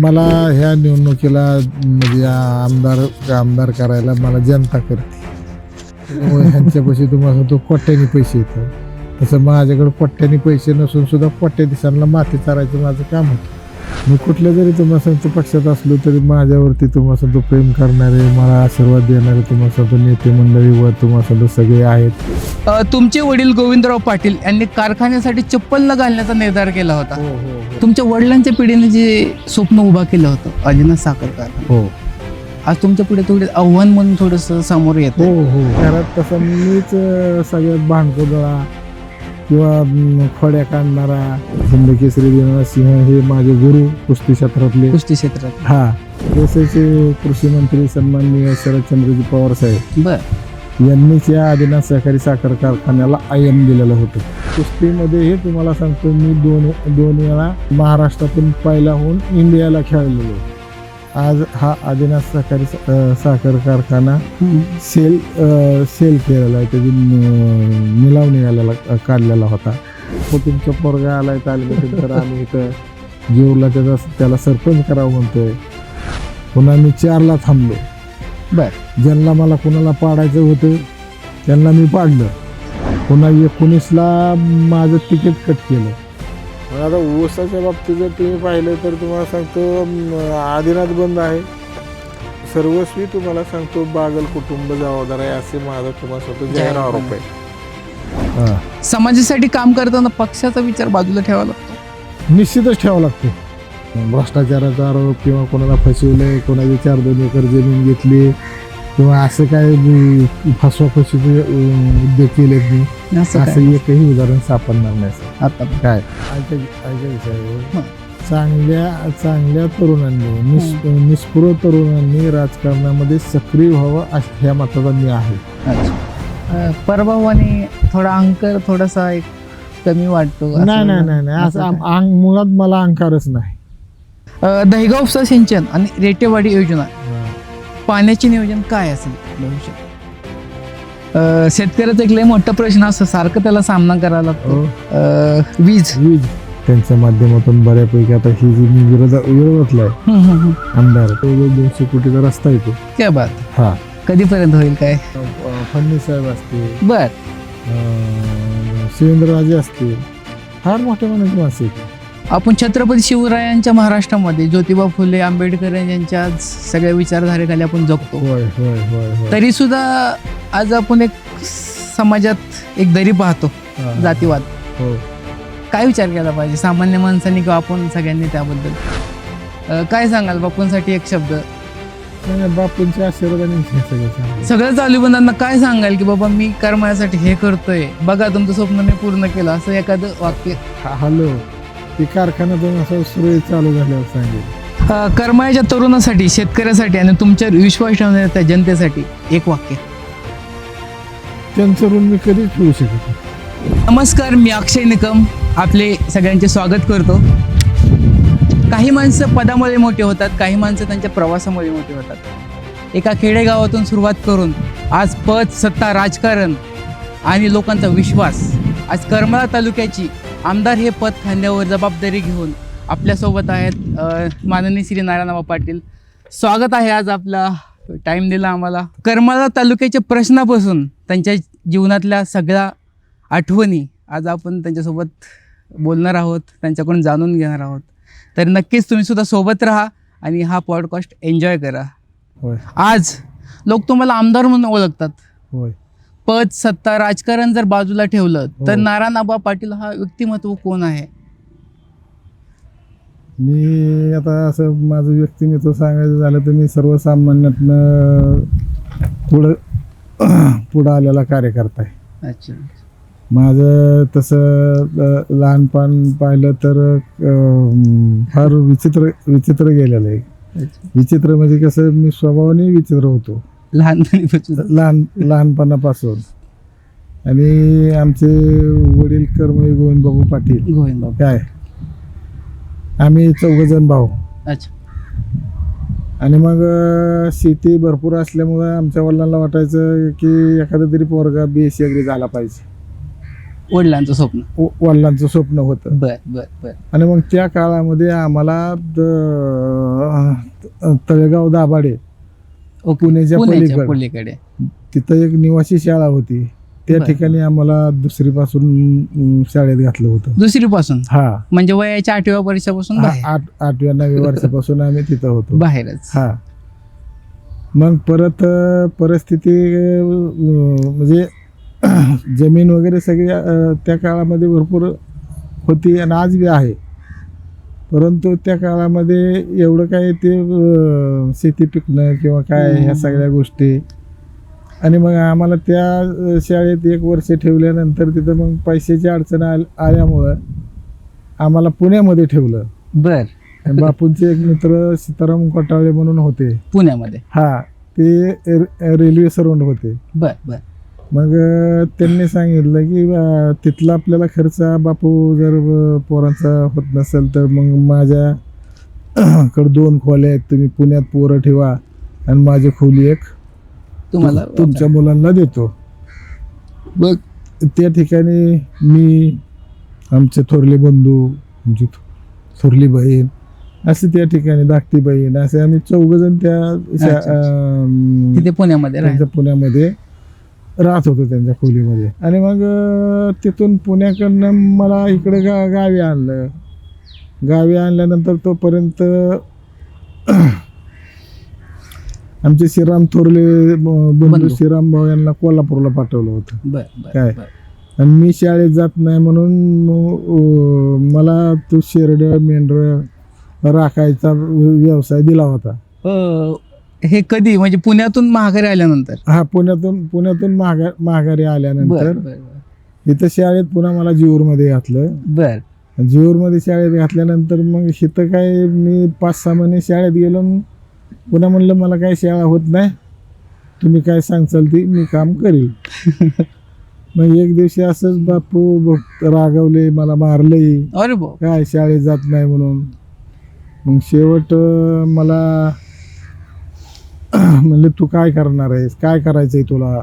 मला ह्या निवडणुकीला म्हणजे आमदार करायला मला जनता करते. त्यामुळे ह्यांच्यापाशी तुम्हाला सांगतो कोट्याने पैसे येतात. तसं माझ्याकडे कोट्याने पैसे नसून सुद्धा कोट्या दिवसांना माती चारायचं माझं काम होतं. मी कुठल्या जरी तुम्हाला सांगतो पक्षात असलो तरी माझ्यावरती तुम्हाला सांगतो प्रेम करणारे, मला आशीर्वाद देणारे तुम्हाला सांगतो नेते मंडळी व तुम्हाला सांगतो सगळे आहेत. तुमचे वडील गोविंदराव पाटील यांनी कारखान्यासाठी चप्पल न घालण्याचा निर्धार केला होता. तुमच्या वडिलांच्या पिढीने जे स्वप्न उभा केलं होतं अजिनाथ साखर कारखाना, हो आज तुमच्या पुढे थोडे आव्हान म्हणून थोडस समोर येतं. हो घरात तसं मीच सगळ्यात भांडकोदळा किंवा खोड्या काढणारा हिंदकेसरी देणारा सिंह हे माझे गुरु कुस्ती क्षेत्रातले. कुस्ती क्षेत्रात हा देशाचे कृषी मंत्री सन्माननीय शरदचंद्रजी पवार साहेब बर यांनीच या आदिनाथ सहकारी साखर कारखान्याला आयन दिलेलं होतं. कुस्तीमध्ये हे तुम्हाला सांगतो मी दोन वेळा महाराष्ट्रातून पहिला होऊन इंडियाला खेळलेलो. आज हा आदिनाथ सहकारी साखर कारखाना सेल केलेला आहे. त्याची निलाव निघालेला काढलेला होता. तो तुमचा पोरगा आलाय तालुक्यातून तर आम्ही इथं जेवला त्याला सरपंच करावं म्हणतोय. पुन्हा मी 4ला थांबलो. बर ज्यांना मला कुणाला पाडायचं होतं त्यांना मी पाडलं. पुन्हा 19ला माझं तिकीट कट केलं. आता ऊसाच्या बाबतीत जर तुम्ही पाहिलं तर तुम्हाला सांगतो आदिनाथ बंद आहे. सर्वस्वी तुम्हाला सांगतो बागल कुटुंब जबाबदार आहे असे माझा तुम्हाला सांगतो जाहीर आरोप आहे. समाजासाठी काम करताना पक्षाचा विचार बाजूला ठेवावा लागतो. निश्चितच ठेवावा लागतो. भ्रष्टाचाराचा आरोप किंवा कोणाला फसवलंय, कोणाची 4-2 एकर जमीन घेतली किंवा असं काय फसवाफसवीचे उद्योग केलेत मी असं एकही उदाहरण सापडणार नाही सर. आता काय विषयावर चांगल्या तरुणांनी निष्पुर तरुणांनी राजकारणामध्ये सक्रिय व्हावं ह्या मताचा मी आहे. परभाव आणि थोडा अंकर थोडासा एक कमी वाटतो. नाही असं मुळात मला अहंकारच नाही. दहिगावचा सिंचन आणि रेटेवाडी योजना पाण्याचे नियोजन काय असेल भविष्यात? शेतकऱ्याचा एक लय मोठा प्रश्न असतो, सारखं त्याला सामना करावा लागतो. वीज त्यांच्या माध्यमातून बऱ्यापैकी आता ही जी मी विरोधातला आहे आमदार 200 कोटीचा रस्ता येतो. क्या बात. हा कधीपर्यंत होईल काय? फडणवीस साहेब असतील, बर शिवेंद्रराजे असतील, फार मोठ्या मनाची माणसं आहेत. आपण छत्रपती शिवरायांच्या महाराष्ट्रामध्ये ज्योतिबा फुले आंबेडकर यांच्या सगळ्या विचारधारेखाली आपण जगतो. तरी सुद्धा आज आपण एक समाजात एक दरी पाहतो, जातीवाद. काय विचार केला पाहिजे सामान्य माणसांनी किंवा आपण सगळ्यांनी त्याबद्दल काय सांगाल? बापूंसाठी एक शब्द. बापूंच्या आशीर्वादाने सगळ्या चालूबंदांना काय सांगाल की बाबा मी कर्मासाठी हे करतोय, बघा तुमचं स्वप्न मी पूर्ण केलं, असं एखादं वाक्य? हॅलो ते कारखाना दोन असं सुरळीत चालू झाल्यावर सांगेल. कर्माच्या तरुणासाठी, शेतकऱ्यासाठी आणि तुमच्या विश्वास ठेवणाऱ्या जनतेसाठी एक वाक्य. त्यांचं ऋण मी कधीच ठेवू शकत नाही. नमस्कार, मी अक्षय निकम आपले सगळ्यांचे स्वागत करतो. काही माणसं पदामुळे मोठे होतात, काही माणसं त्यांच्या प्रवासामुळे मोठे होतात. एका खेडेगावातून सुरुवात करून आज पद, सत्ता, राजकारण आणि लोकांचा विश्वास, आज करमाळा तालुक्याची आमदार हे पद खांद्यावर जबाबदारी घेऊन आपल्यासोबत आहेत माननीय श्री नारायणबा पाटील. स्वागत आहे. आज आपला टाईम दिला आम्हाला. करमाळा तालुक्याच्या प्रश्नापासून त्यांच्या जीवनातल्या सगळ्या आठवणी आज आपण त्यांच्यासोबत बोलणार आहोत, त्यांच्याकडून जाणून घेणार आहोत. तर नक्कीच तुम्ही सुद्धा सोबत राहा आणि हा पॉडकास्ट एन्जॉय करा. आज लोक तुम्हाला आमदार म्हणून ओळखतात. पद, सत्ता, राजकारण जर बाजूला ठेवलं तर नारायणबा पाटील हा व्यक्तिमत्व कोण आहे? मी आता असं माझं व्यक्तिमत्व सांगायचं झालं तर मी सर्वसामान्यातनं पुढं आलेला कार्यकर्ता आहे. अच्छा. माझं तसं लहानपण पाहिलं तर फार विचित्र गेलेलं आहे. विचित्र म्हणजे कसं, मी स्वभावाने विचित्र होतो लहानपणापासून. आणि आमचे वडील कर्मवीर गोविंदबाबू पाटील काय, आम्ही 4 जण भाऊ. अच्छा. आणि मग शेती भरपूर असल्यामुळं आमच्या वडिलांना वाटायचं की एखादा तरी पोरगा BSc अग्री झाला पाहिजे. वडिलांचं स्वप्न. वडिलांचं स्वप्न होतं. बर बर बर. आणि मग त्या काळामध्ये आम्हाला तळेगाव दाभाडे ओके. पुण्याच्या पलीकडे पलीकडे. तिथं एक निवासी शाळा होती. त्या बरं. ठिकाणी आम्हाला दुसरीपासून शाळेत घातलं होतं. दुसरीपासून हा म्हणजे वयाच्या 8व्या वर्षापासून बाहेर? 8व्या-9व्या वर्षापासून आम्ही तिथं होतो. बाहेरच. हा. मग परत परिस्थिती म्हणजे जमीन वगैरे सगळी त्या काळामध्ये भरपूर होती आणि आज बी आहे. परंतु त्या काळामध्ये एवढं काय ते शेती पिकणं किंवा काय ह्या सगळ्या गोष्टी. आणि मग आम्हाला त्या शाळेत 1 वर्ष ठेवल्यानंतर तिथं मग पैशाची अडचण आल्यामुळं आम्हाला पुण्यामध्ये ठेवलं. बर. आणि बापूंचे एक मित्र सीताराम कोटाळे म्हणून होते पुण्यामध्ये. हा, ते रेल्वे सर्वंट होते. बर बर. मग त्यांनी सांगितलं की तिथला आपल्याला खर्च बापू जर पोरांचा होत नसेल तर मग माझ्याकडे 2 खोल्या आहेत, तुम्ही पुण्यात पोरं ठेवा आणि माझी खोली एक तुम्हाला तुमच्या मुलांना देतो. मग त्या ठिकाणी मी, आमचे थोरले बंधू, आमची थोरली बहीण, असे त्या ठिकाणी धाकटी बहीण, असे आम्ही 4 जण तिथे पुण्यामध्ये त्यांच्या पुण्यामध्ये राहत होतो त्यांच्या खोलीमध्ये. आणि मग तिथून पुण्याकडनं मला इकडे गावी आणलं. गावी आणल्यानंतर तोपर्यंत आमचे श्रीराम थोरले बंधू श्रीराम भाऊ यांना कोल्हापूरला पाठवलं होतं. बर बर काय? बर. आणि मी शाळेत जात नाही म्हणून मला तो शेरडं मेंढर राखायचा व्यवसाय दिला होता. हे कधी म्हणजे पुण्यातून माघारी आल्यानंतर? हा, पुण्यातून माघारी आल्यानंतर बर बर. इथं शाळेत पुन्हा मला जीवूरमध्ये घातलं. बर. जीवूरमध्ये शाळेत घातल्यानंतर मग इथं काय मी 5-6 महिने शाळेत गेलो. पुन्हा म्हणलं मला काही शाळा होत नाही, तुम्ही काय सांगचाल ती मी काम करील. मग एक दिवशी असंच बापू रागवले, मला मारले. अरे भाऊ. काय शाळेत जात नाही म्हणून. मग शेवट मला म्हणले तू काय करणार आहेस, काय करायचंय तुला,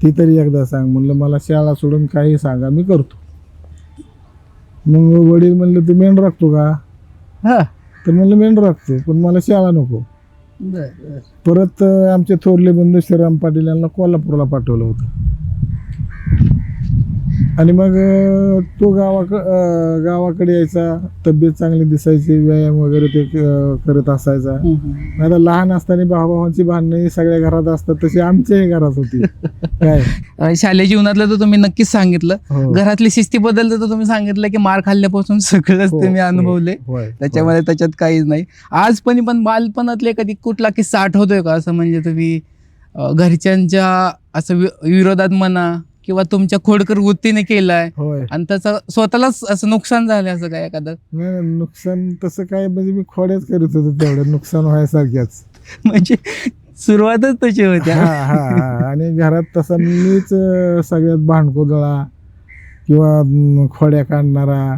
ती तरी एकदा सांग. म्हणलं मला शाळा सोडून काही सांगा, मी करतो. मग वडील म्हणले तू मेंढ राखतो का? हा. तर म्हणलं मेंढ राखतो, पण मला शाळा नको. बर बर. परत आमचे थोरले बंधू श्रीराम पाटील यांना कोल्हापूरला पाठवलं होतं. आणि मग तो गावाकडे यायचा, तब्येत चांगली दिसायची, व्यायाम वगैरे ते करत असायचा. आता लहान असताना भावाभावांची भांडणं सगळ्या घरात असतात, तशी आमच्याही घरात होती. काय शालेय जीवनातलं तर तुम्ही नक्कीच सांगितलं. हो. घरातली शिस्तीबद्दल तर तुम्ही सांगितलं की मार खाल्ल्यापासून सगळंच हो, तुम्ही अनुभवले. होय, त्याच्यामध्ये त्याच्यात काहीच नाही. आज पण बालपणातले कधी कुठला किस्सा आठवतोय का, असं म्हणजे तुम्ही घरच्यांच्या असं विरोधात म्हणा किंवा तुमच्या खोडकर वृत्तीने केलाय होय. आणि त्याचं स्वतःलाच असं नुकसान झालं असं काय एखादं? नाही, नुकसान तसं काय, म्हणजे मी खोड्याच करत होतो तेवढं नुकसान व्हायसारख्याच. म्हणजे सुरुवातच तशी होती. हा हा हा. आणि घरात तसा मीच सगळ्यात भांडकोदळा किंवा खोड्या काढणारा,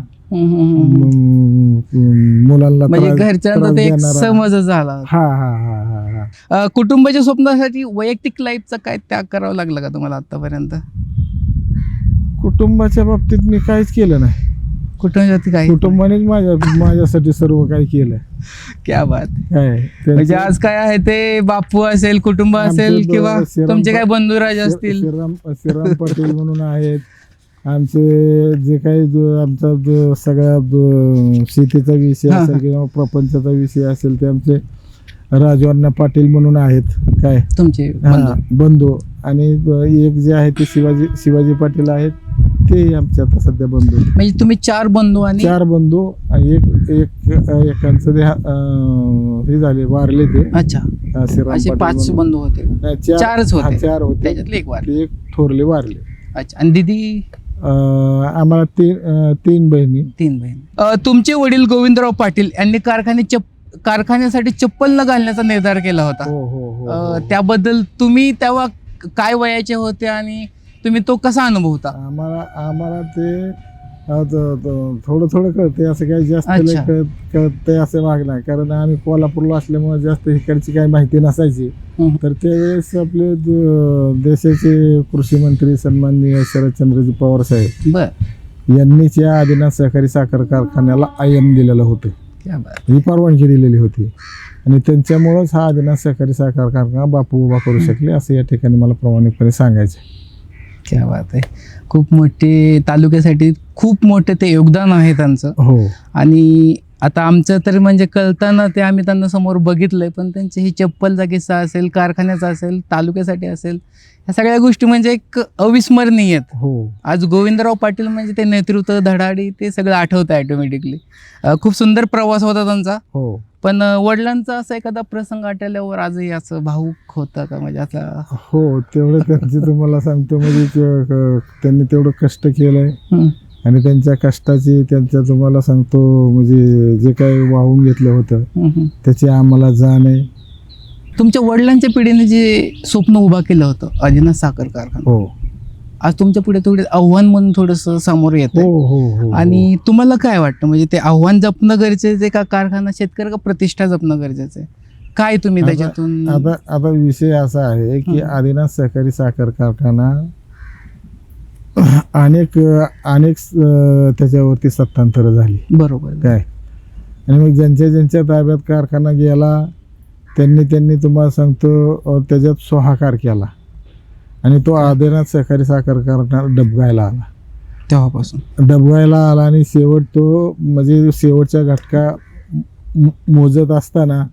मुलांना म्हणजे त्रास घरच्यांचा ते एक देणारा. समज झाला. हा हा हा हा हा. कुटुंबाच्या स्वप्नासाठी वैयक्तिक लाईफचा काय त्याग करावा लागला का तुम्हाला आतापर्यंत? कुटुंबाच्या बाबतीत मी काहीच केलं नाही. कुटुंबासाठी काय? कुटुंबानेच माझ्यासाठी सर्व काही केलं. क्या बात. काय म्हणजे आज काय आहे ते बापू असेल, कुटुंब असेल आमचे किंवा श्रीराम तुमचे काय बंधुराज असतील. श्रीराम पाटील म्हणून आहेत. आमचे जे काही आमचा सगळ्या शेतीचा विषय असेल किंवा प्रपंचाचा विषय असेल ते आमचे राजवर्णा पाटील म्हणून आहेत. काय तुमचे बंधू. आणि एक जे आहे ते शिवाजी पाटील आहेत, ते आमचे आता सध्या बंधू. म्हणजे तुम्ही 4 बंधू आणि 4 बंधू आणि एकांचं ते हे झाले, वारले ते. अच्छा. असे 5 बंधू होते? 4च होते. 4 होते, त्याच्यातले एक वारले. एक थोरले वारले. अच्छा. आणि दीदी? आम्हाला 3 बहिणी. 3 बहिणी. तुमचे वडील गोविंदराव पाटील यांनी कारखान्यासाठी चप्पल न घालण्याचा निर्धार केला होता. हो हो हो. त्याबद्दल तुम्ही तेव्हा काय वयाचे होते आणि तुम्ही तो कसा अनुभवता? आम्हाला ते थोडं थोडं कळते, असं काही जास्त लय अच्छा. कळतंय असं भाग नाही, कारण आम्ही कोल्हापूरला असल्यामुळे जास्त इकडची काही माहिती नसायची. हम्म. तर त्यावेळेस आपले देशाचे कृषी मंत्री सन्माननीय शरदचंद्रजी पवार साहेब बर. यांनीच या आदिनाथ सहकारी साखर कारखान्याला IM दिलेलं होतं, क्या बात. ही परवानगी दिलेली होती. आणि त्यांच्यामुळंच हा आदिनाथ सहकारी साखर कारखाना बापू उभा करू शकले, असं या ठिकाणी मला प्रामाणिकपणे सांगायचं. क्या बात आहे. खूप मोठे तालुक्यासाठी खूप मोठे ते योगदान आहे त्यांचं. हो आणि आता आमचं तर म्हणजे कळताना ते आम्ही त्यांना समोर बघितलंय, पण त्यांची ही चप्पलचा किस्सा असेल, कारखान्याचा असेल, तालुक्यासाठी असेल, ह्या सगळ्या गोष्टी म्हणजे एक अविस्मरणीय आहेत. हो आज गोविंदराव पाटील म्हणजे ते नेतृत्व, धडाडी, ते सगळं आठवतं ॲटोमॅटिकली. खूप सुंदर प्रवास होता त्यांचा. हो पण वडिलांचा असा एखादा प्रसंग आठवल्यावर आजही असं भावूक होतं का, म्हणजे आता? हो, तेवढं त्यांची तुम्हाला सांगतो, म्हणजे त्यांनी तेवढं कष्ट केलंय आणि त्यांच्या कष्टाची, त्यांच्या तुम्हाला सांगतो, म्हणजे जे काही वाहून घेतलं होतं त्याची आम्हाला जाण आहे. तुमच्या वडिलांच्या पिढीने जे स्वप्न उभा केलं होतं आदिनाथ साखर कारखाना, हो आज तुमच्या पुढे थोडे आव्हान म्हणून थोडंसं समोर येतं. हो हो हो आणि तुम्हाला काय वाटतं, म्हणजे ते आव्हान जपणं गरजेचं आहे का, कारखाना शेतकरी का प्रतिष्ठा जपणं गरजेचं आहे? काय तुम्ही त्याच्यातून? आता विषय असा आहे की आदिनाथ सहकारी साखर कारखाना अनेक त्याच्यावरती सत्तांतर झाली, बरोबर काय, आणि मग ज्यांच्या ताब्यात कारखाना गेला त्यांनी तुम्हाला सांगतो त्याच्यात सोहाकार केला आणि तो आदिनाथ सहकारी साखर कारखाना डबघायला आला. तेव्हापासून आणि शेवट तो, म्हणजे शेवटच्या घटका मोजत असताना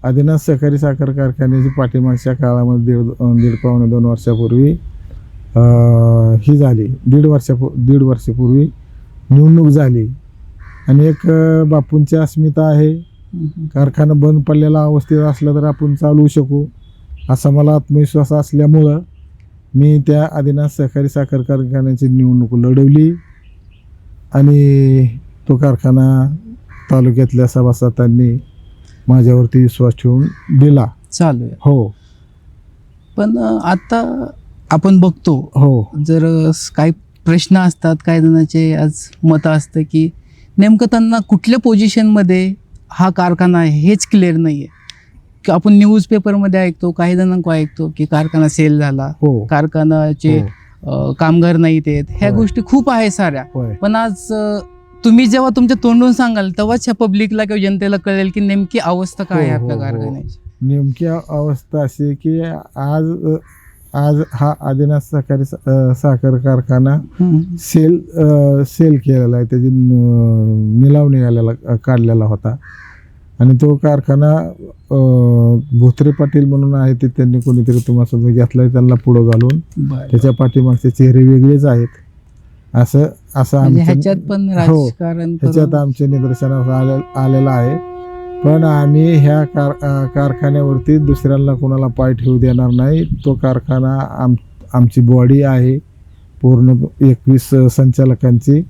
आदिनाथ सहकारी साखर कारखान्याची पाठीमागच्या काळामध्ये दीड पावणे 2 वर्षापूर्वी ही झाली, दीड वर्षापूर्वी निवडणूक झाली. आणि एक बापूंची अस्मिता आहे, कारखाना बंद पडलेला अवस्थेत असला तर आपण चालवू शकू, असा मला आत्मविश्वास असल्यामुळं मी त्या आदिनाथ सहकारी साखर कारखान्याची निवडणूक लढवली आणि तो कारखाना तालुक्यातल्या सभासदांनी माझ्यावरती विश्वास ठेवून दिला. चालू आहे. हो, पण आता आपण बघतो, हो, जर काही प्रश्न असतात, काही जणांचे आज मतं असतं की नेमकं त्यांना कुठल्या पोझिशनमध्ये हा कारखाना आहे हेच क्लिअर नाही आहे. की आपण न्यूजपेपरमध्ये ऐकतो, काही जणांना ऐकतो की कारखाना सेल झाला, हो, कारखान्याचे कामगार नाहीत आहेत, ह्या होय. गोष्टी खूप आहे साऱ्या. होय. पण आज तुम्ही जेव्हा तुमच्या तोंडून सांगाल तेव्हाच ह्या पब्लिकला किंवा जनतेला कळेल की नेमकी अवस्था काय आहे हो, आपल्या हो, हो. कारखान्याची. नेमकी अवस्था अशी की आज हा आदिनाथ सहकारी साखर कारखाना सेल केलेला आहे, त्याची निलाव काढलेला होता. आणि तो कारखाना भोत्रे पाटील म्हणून आहे, ते त्यांनी कोणीतरी तुम्हाला घेतलाय, त्यांना पुढं घालून त्याच्या पाठीमागचे चेहरे वेगळेच आहेत, असं म्हणजे ह्याच्यात पण राजकारण ह्याच्यात आमच्या निदर्शनास आलेलं आहे. पण आम्ही ह्या कारखान्यावरती दुसऱ्यांना कोणाला पाय ठेवू देणार नाही. तो कारखाना आमची बॉडी आहे पूर्ण 21 संचालकांची.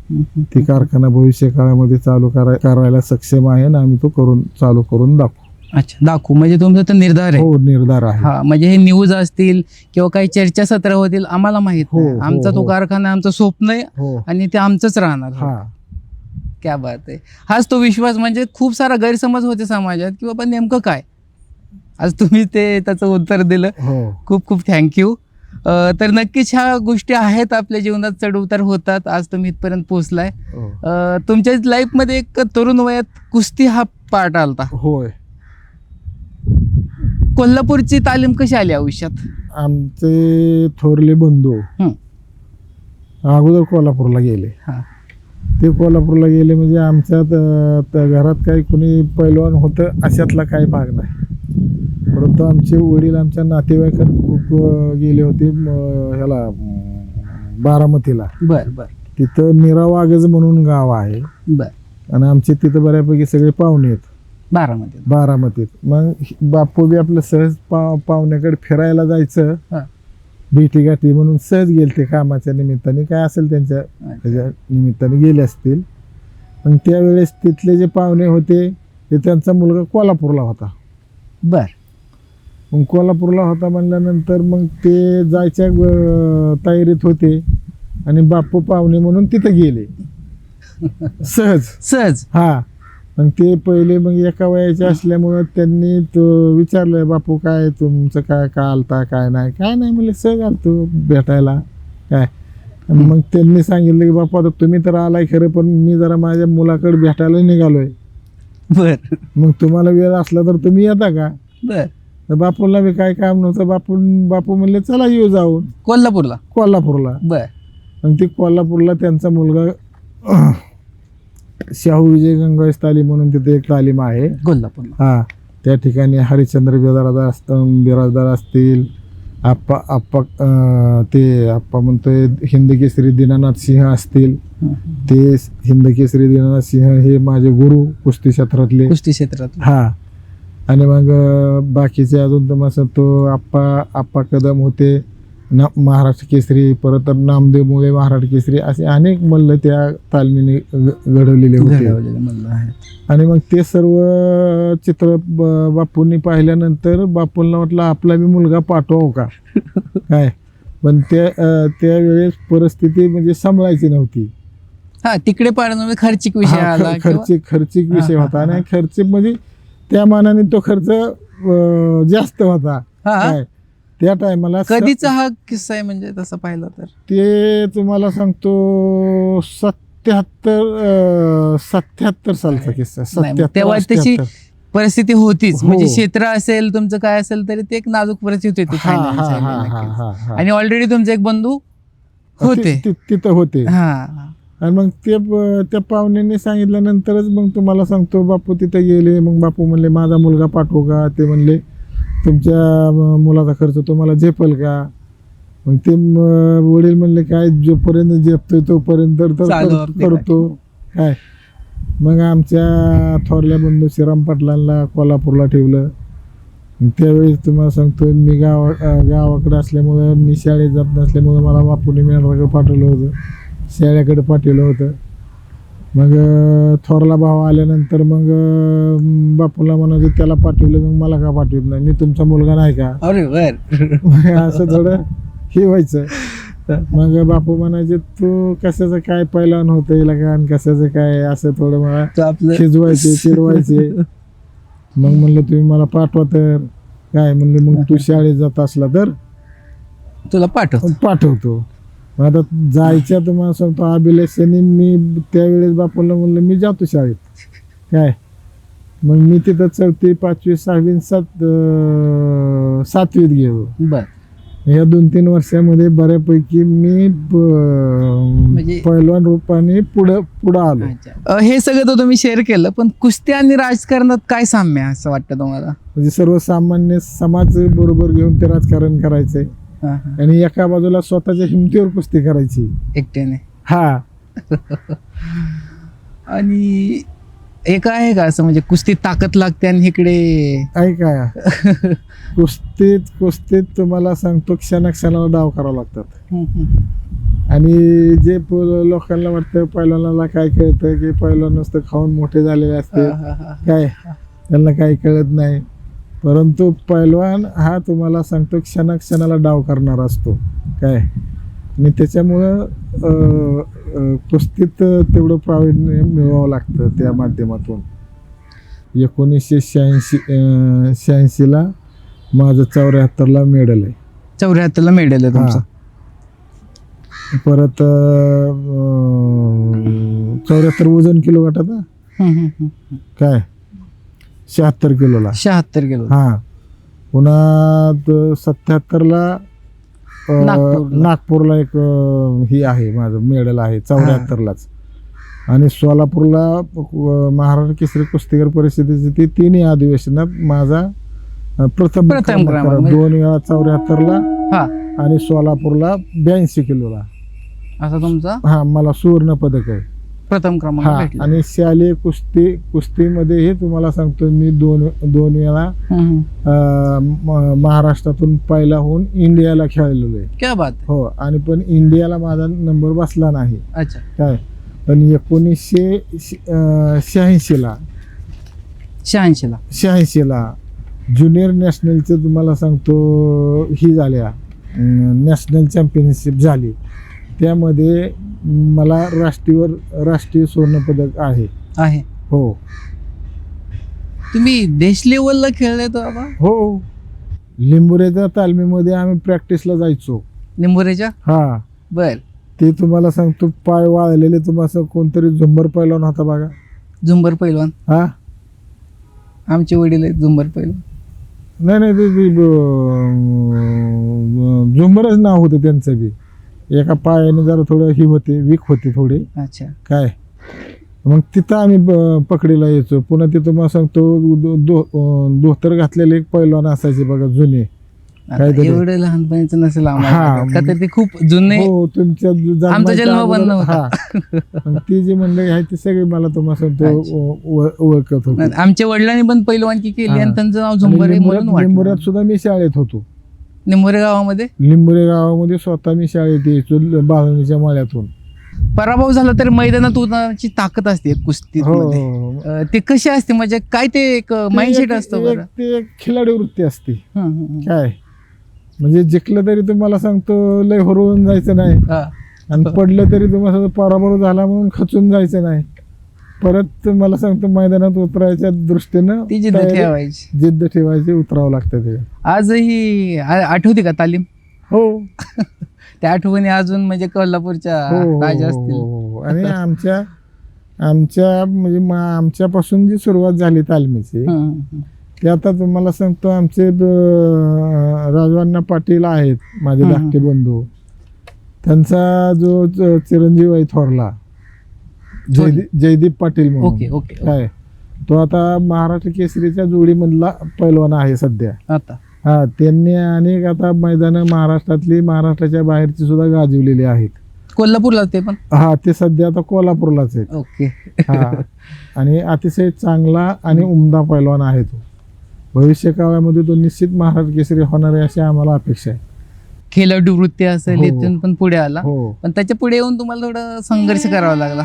ती कारखाना भविष्य काळामध्ये चालू करायला सक्षम आहे आणि आम्ही तो चालू करून दाखवू. अच्छा, दाखवू म्हणजे तुमचा तर निर्धार आहे? हो, निर्धार आहे. हा, म्हणजे हे न्यूज असतील किंवा काही चर्चासत्र होतील आम्हाला माहित नाही. आमचा तो कारखाना आमचं स्वप्न आहे आणि ते आमचंच राहणार. हा, क्या बात आहे. हाच तो विश्वास. म्हणजे खूप सारा गैरसमज होते समाजात की बाबा नेमकं काय, आज तुम्ही त्याचं उत्तर दिलं. खूप खूप थँक्यू. तर नक्कीच ह्या गोष्टी आहेत, आपल्या जीवनात चढउतार होतात. आज तुम्ही इथपर्यंत पोहोचलाय. तुमच्या लाईफमध्ये एक तरुण वयात कुस्ती हा पार्ट आलता. होय. कोल्हापूरची तालीम कशी आली आयुष्यात? आमचे थोरले बंधू अगोदर कोल्हापूरला गेले. ते कोल्हापूरला गेले म्हणजे आमच्यात घरात काही कोणी पैलवान होतं अशातला काही भाग नाही. परंतु आमचे वडील आमच्या नातेवाईकात खूप गेले होते ह्याला बारामतीला. बर बर. तिथं निरावागज म्हणून गाव आहे. बर. आणि आमचे तिथं बऱ्यापैकी सगळे पाहुणे आहेत बारामतीत. मग बापू बी आपलं सहज पाहुण्याकडे फिरायला जायचं, भेटीगाठी म्हणून सहज गेलते कामाच्या निमित्ताने, काय असेल त्यांच्या निमित्ताने गेले असतील. पण त्यावेळेस तिथले जे पाहुणे होते ते त्यांचा मुलगा कोल्हापूरला होता. बर. मग कोल्हापूरला होता म्हणल्यानंतर मग ते जायच्या तयारीत होते आणि बापू पाहुणे म्हणून तिथं गेले. सहज. सहज. हा मग ते पहिले मग एका वयाचे असल्यामुळं त्यांनी तो विचारलं, बापू काय तुमचं काय आलता काय नाही म्हणले, सहज आलतो भेटायला काय. आणि मग त्यांनी सांगितलं की बापू आता तुम्ही तर आलाय खरं, पण मी जरा माझ्या मुलाकडे भेटायला निघालोय, बर मग तुम्हाला वेळ असला तर तुम्ही येता का. बर. तर बापूला बी काय काम नव्हतं, बापू म्हणले चला येऊ जाऊन कोल्हापूरला. बर. मग ते कोल्हापूरला त्यांचा मुलगा शाहू विजय गंगावेश तालीम म्हणून तिथे एक तालीम आहे कोल्हापूरला. हा, त्या ठिकाणी हरिश्चंद्र बिराजदार असतील, आप्पा म्हणतोय हिंद केसरी दीनानाथ सिंह असतील. ते हिंद केसरी दीनानाथ सिंह हे माझे गुरु कुस्ती क्षेत्रातले. हा आणि मग बाकीचे अजून तर तो आप्पा कदम होते महाराष्ट्र केसरी, परत नामदेव मुळे महाराष्ट्र केसरी, असे अनेक मल्ल त्या तालमीने घडवलेले होते. आणि मग ते सर्व चित्र बापूंनी पाहिल्यानंतर बापूंना वाटलं आपला बी मुलगा पाठवाव का काय. पण त्यावेळेस परिस्थिती म्हणजे सांभाळायची नव्हती. हा तिकडे पाडणं खर्चिक विषय आला, खर्चिक विषय होता. आणि खर्च म्हणजे त्या मानाने तो खर्च जास्त होता काय त्या टायमाला. कधीचा हा किस्सा आहे म्हणजे तसं पाहिलं तर? ते तुम्हाला सांगतो 77 सालचा किस्सा. तेव्हा तशी परिस्थिती होतीच, हो. म्हणजे क्षेत्र असेल तुमचं काय असेल तरी ते एक नाजूक परिस्थिती होती financially. आणि ऑलरेडी तुमचे एक बंधू होते तिथं होते. हा. आणि मग त्या पाहुण्यांनी सांगितल्यानंतरच मग तुम्हाला सांगतो बापू तिथे गेले. मग बापू म्हणले माझा मुलगा पाठवू का. ते म्हणले तुमच्या मुलाचा खर्च तुम्हाला झेपल का. मग ते वडील म्हणले काय जोपर्यंत झेपतोय तोपर्यंत करतो काय. मग आमच्या थोरल्या बंधू श्रीराम पाटलांना कोल्हापूरला ठेवलं. त्यावेळेस तुम्हाला सांगतो मी गावाकडे असल्यामुळं, मी शाळेत जात नसल्यामुळं मला बापूने मेंढराकडे पाठवलं होतं, शाळेकडे पाठवलं होतं. मग थोरला भाव आल्यानंतर मग बापूला म्हणायचं त्याला पाठवलं, मग मला का पाठवत नाही, मी तुमचा मुलगा नाही का. अरे बर. असं थोडं हे व्हायचं. मग बापू म्हणायचे तू कशाचं काय पहिलवान होतं का आणि कशाचं काय, असं थोडं मला खिजवायचे चिडवायचे. मग म्हणलं तुम्ही मला पाठवा तर काय. म्हणले मग तू शाळेत जात असला तर तुला पाठवतो. मग आता जायच्या तुम्हाला सांगतो अभिलाषाने मी त्यावेळेस बापूला म्हणलं मी जातो शाळेत काय. मग मी तिथं 4थी 5वी 6वी 7वीत गेलो. बर. या 2-3 वर्षामध्ये बऱ्यापैकी मी पहिलवान रूपाने पुढं आलो. हे सगळं तर तुम्ही शेअर केलं, पण कुस्ती आणि राजकारणात काय साम्य आहे असं वाटतं तुम्हाला? म्हणजे सर्वसामान्य समाज बरोबर घेऊन ते राजकारण करायचंय आणि एका बाजूला स्वतःच्या हिमतीवर कुस्ती करायची एकट्याने. हा. आणि एक आहे का असं म्हणजे कुस्तीत ताकद लागते आणि इकडे ऐका कुस्तीत तुम्हाला सांगतो क्षणाला डाव करावं लागतात. आणि जे लोकांना वाटतं पहिलवानाला काय कळतं की पहिलवान नुसतं खाऊन मोठे झालेले असते काय, त्यांना काही कळत नाही. परंतु पहिलवान हा तुम्हाला सांगतो क्षणाला डाव करणारा असतो काय. आणि त्याच्यामुळं कुस्तीत तेवढं प्रावीण्य मिळवावं लागतं. त्या माध्यमातून 1986 माझं 74 मेडल आहे. 74 मेडल आहे तुमचं. परत 74 वजन किलो गटात काय 76 किलोला. 76 किलो. हा. पुन्हा 77ला नागपूरला एक ही आहे माझं मेडल आहे 74लाच. आणि सोलापूरला महाराष्ट्र केसरी कुस्तीगीर परिषदेची ती 3 अधिवेशनात माझा प्रथम क्रमांक 2 वेळा 74ला आणि सोलापूरला 82 किलोला असा तुमचा. हा मला सुवर्ण पदक आहे प्रथम क्रमांक. आणि शालेय कुस्तीमध्ये हे तुम्हाला सांगतो मी दोन वेळा महाराष्ट्रातून पहिला होऊन इंडियाला खेळलेलो आहे. क्या बात. हो. आणि पण इंडियाला माझा नंबर बसला नाही. अच्छा. काय पण 1986ला ज्युनियर नॅशनलचं तुम्हाला सांगतो ही झाल्या नॅशनल चॅम्पियनशिप झाली. त्यामध्ये मला राष्ट्रीय स्वर्ण पदक आहे. आहे. हो तुम्ही देश लेवलला खेळले तो बाबा हो. लिंबुऱ्याच्या तालमीमध्ये आम्ही प्रॅक्टिसला जायचो. निंबोरेच्या. हा बर. ते तुम्हाला सांगतो पाय वाळलेले, तुम्हाला कोणतरी झुंबर पैलवान होता बघा. झुंबर पैलवान. हा आमचे वडील आहेत झुंबर पैलवान. नाही ते झुंबरच नाव होतं त्यांचं बी. एका पायाने जरा थोडं ही होते, वीक होते थोडे. अच्छा. काय मग तिथं आम्ही पकडीला यायचो. पुन्हा तिथं मग सांगतो धोतर घातलेले एक पैलवान असायचे बघा जुने. आता काहीतरी. एवढं लहानपणीचं नसेल हा. आम्हाला, का तर ते खूप जुने. हो तुमच्या आमचा जन्म पण अगोदर- नव्हता. हा. मग ती जी मंडळी आहे ती सगळी मला तुम्हाला सांगतो ओळखत होती. आमच्या वडिलांनी पण पैलवानकी केली हा. आणि त्यांचं नाव झुंबर आहे म्हणून वाटलं. लिंबुऱ्यात सुद्धा मी शाळेत होतो. निंबोरे गावामध्ये लिंबुरे गावामध्ये स्वतः मी शाळेत यायचो बाळवणीच्या माळ्यातून. पराभव झाला तर मैदानात उतरण्याची ताकद असते कुस्तीत हो, मध्ये. हो. ते कशी असते म्हणजे काय ते एक माइंडसेट असतं बरं. ते एक खिलाडी वृत्ती असते. हं. काय म्हणजे जिंकलं तरी तुम्हाला सांगतो लय हरवून जायचं नाही, हा. आणि पडलं तरी तुम्हाला पराभव झाला म्हणून खचून जायचं नाही. परत मला सांगतो मैदानात उतरायच्या दृष्टीनं ती जिद्द ठेवायची. जिद्द ठेवायची, उतरावं लागतं ते. आजही आठवते का तालीम? हो त्या आठवणी अजून म्हणजे कोल्हापूरच्या हो, ताज्या हो, असतील. हो. आणि आमच्या म्हणजे आमच्यापासून जी सुरुवात झाली तालमीची, हं. ते आता तुम्हाला सांगतो आमचे राजवान्ना पाटील आहेत माझे हं. धाकटे बंधू. त्यांचा जो चिरंजीव आहे थोरला जयदीप पाटील म्हणून. ओके. काय तो आता महाराष्ट्र केसरीच्या जोडीमधला पैलवान आहे सध्या. आता हा त्यांनी अनेक आता मैदानं महाराष्ट्राच्या बाहेरची सुद्धा गाजवलेली आहेत. कोल्हापूरला ते पण. हा ते सध्या आता कोल्हापूरलाच आहेत. ओके. हा आणि अतिशय चांगला आणि उमदा पैलवान आहे तो. भविष्य काळामध्ये तो निश्चित महाराष्ट्र केसरी होणार आहे अशी आम्हाला अपेक्षा आहे. खेळाडू वृत्ती असेल हो. इथून पण पुढे आला, हो पण त्याच्या पुढे येऊन तुम्हाला थोडं संघर्ष करावा लागला.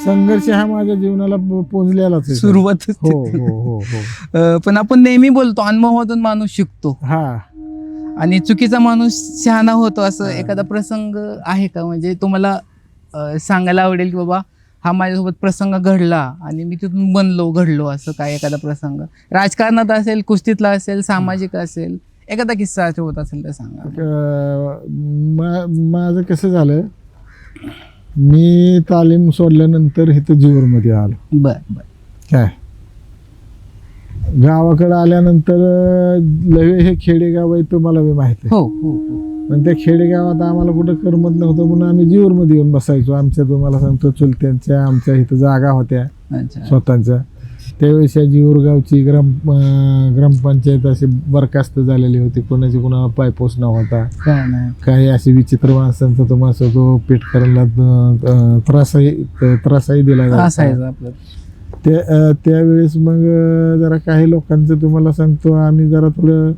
संघर्ष हा माझ्या जीवनाला पोचलेलाच आहे. सुरुवात. हो हो हो हो. पण आपण नेहमी बोलतो अनुभवातून माणूस शिकतो हा आणि चुकीचा माणूस शहाणा होतो. असं हा. एखादा प्रसंग आहे का म्हणजे तुम्हाला सांगायला आवडेल की बाबा हा माझ्यासोबत प्रसंग घडला आणि मी तिथून घडलो असं काय एखादा प्रसंग राजकारणात असेल, कुस्तीतला असेल, सामाजिक असेल, एखादा किस्सा आठवत असेल तर सांगा. माझं कसं झालं, मी तालीम सोडल्यानंतर इथं जीवरमध्ये आलो. बर. काय गावाकडे आल्यानंतर लवे हे खेडेगाव आहे तुम्हाला बी माहिती आहे. हो. पण त्या खेडेगावात आम्हाला कुठं करमत नव्हतं म्हणून आम्ही जीवरमध्ये येऊन बसायचो. आमच्या तुम्हाला सांगतो चुलत्यांच्या आमच्या इथं जागा होत्या अच्छा. स्वतःच्या. त्यावेळेस या जीवरगावची ग्रामपंचायत अशी बरखास्त झालेली होती. कोणाची कोणाला पायपोस नव्हता. काय नाही. काही अशी विचित्र माणसांचा तुम्हाला तो पेट करायला त्रासही दिला जायचा. असायचं आपलं. त्यावेळेस मग जरा काही लोकांचं तुम्हाला सांगतो आम्ही जरा थोडं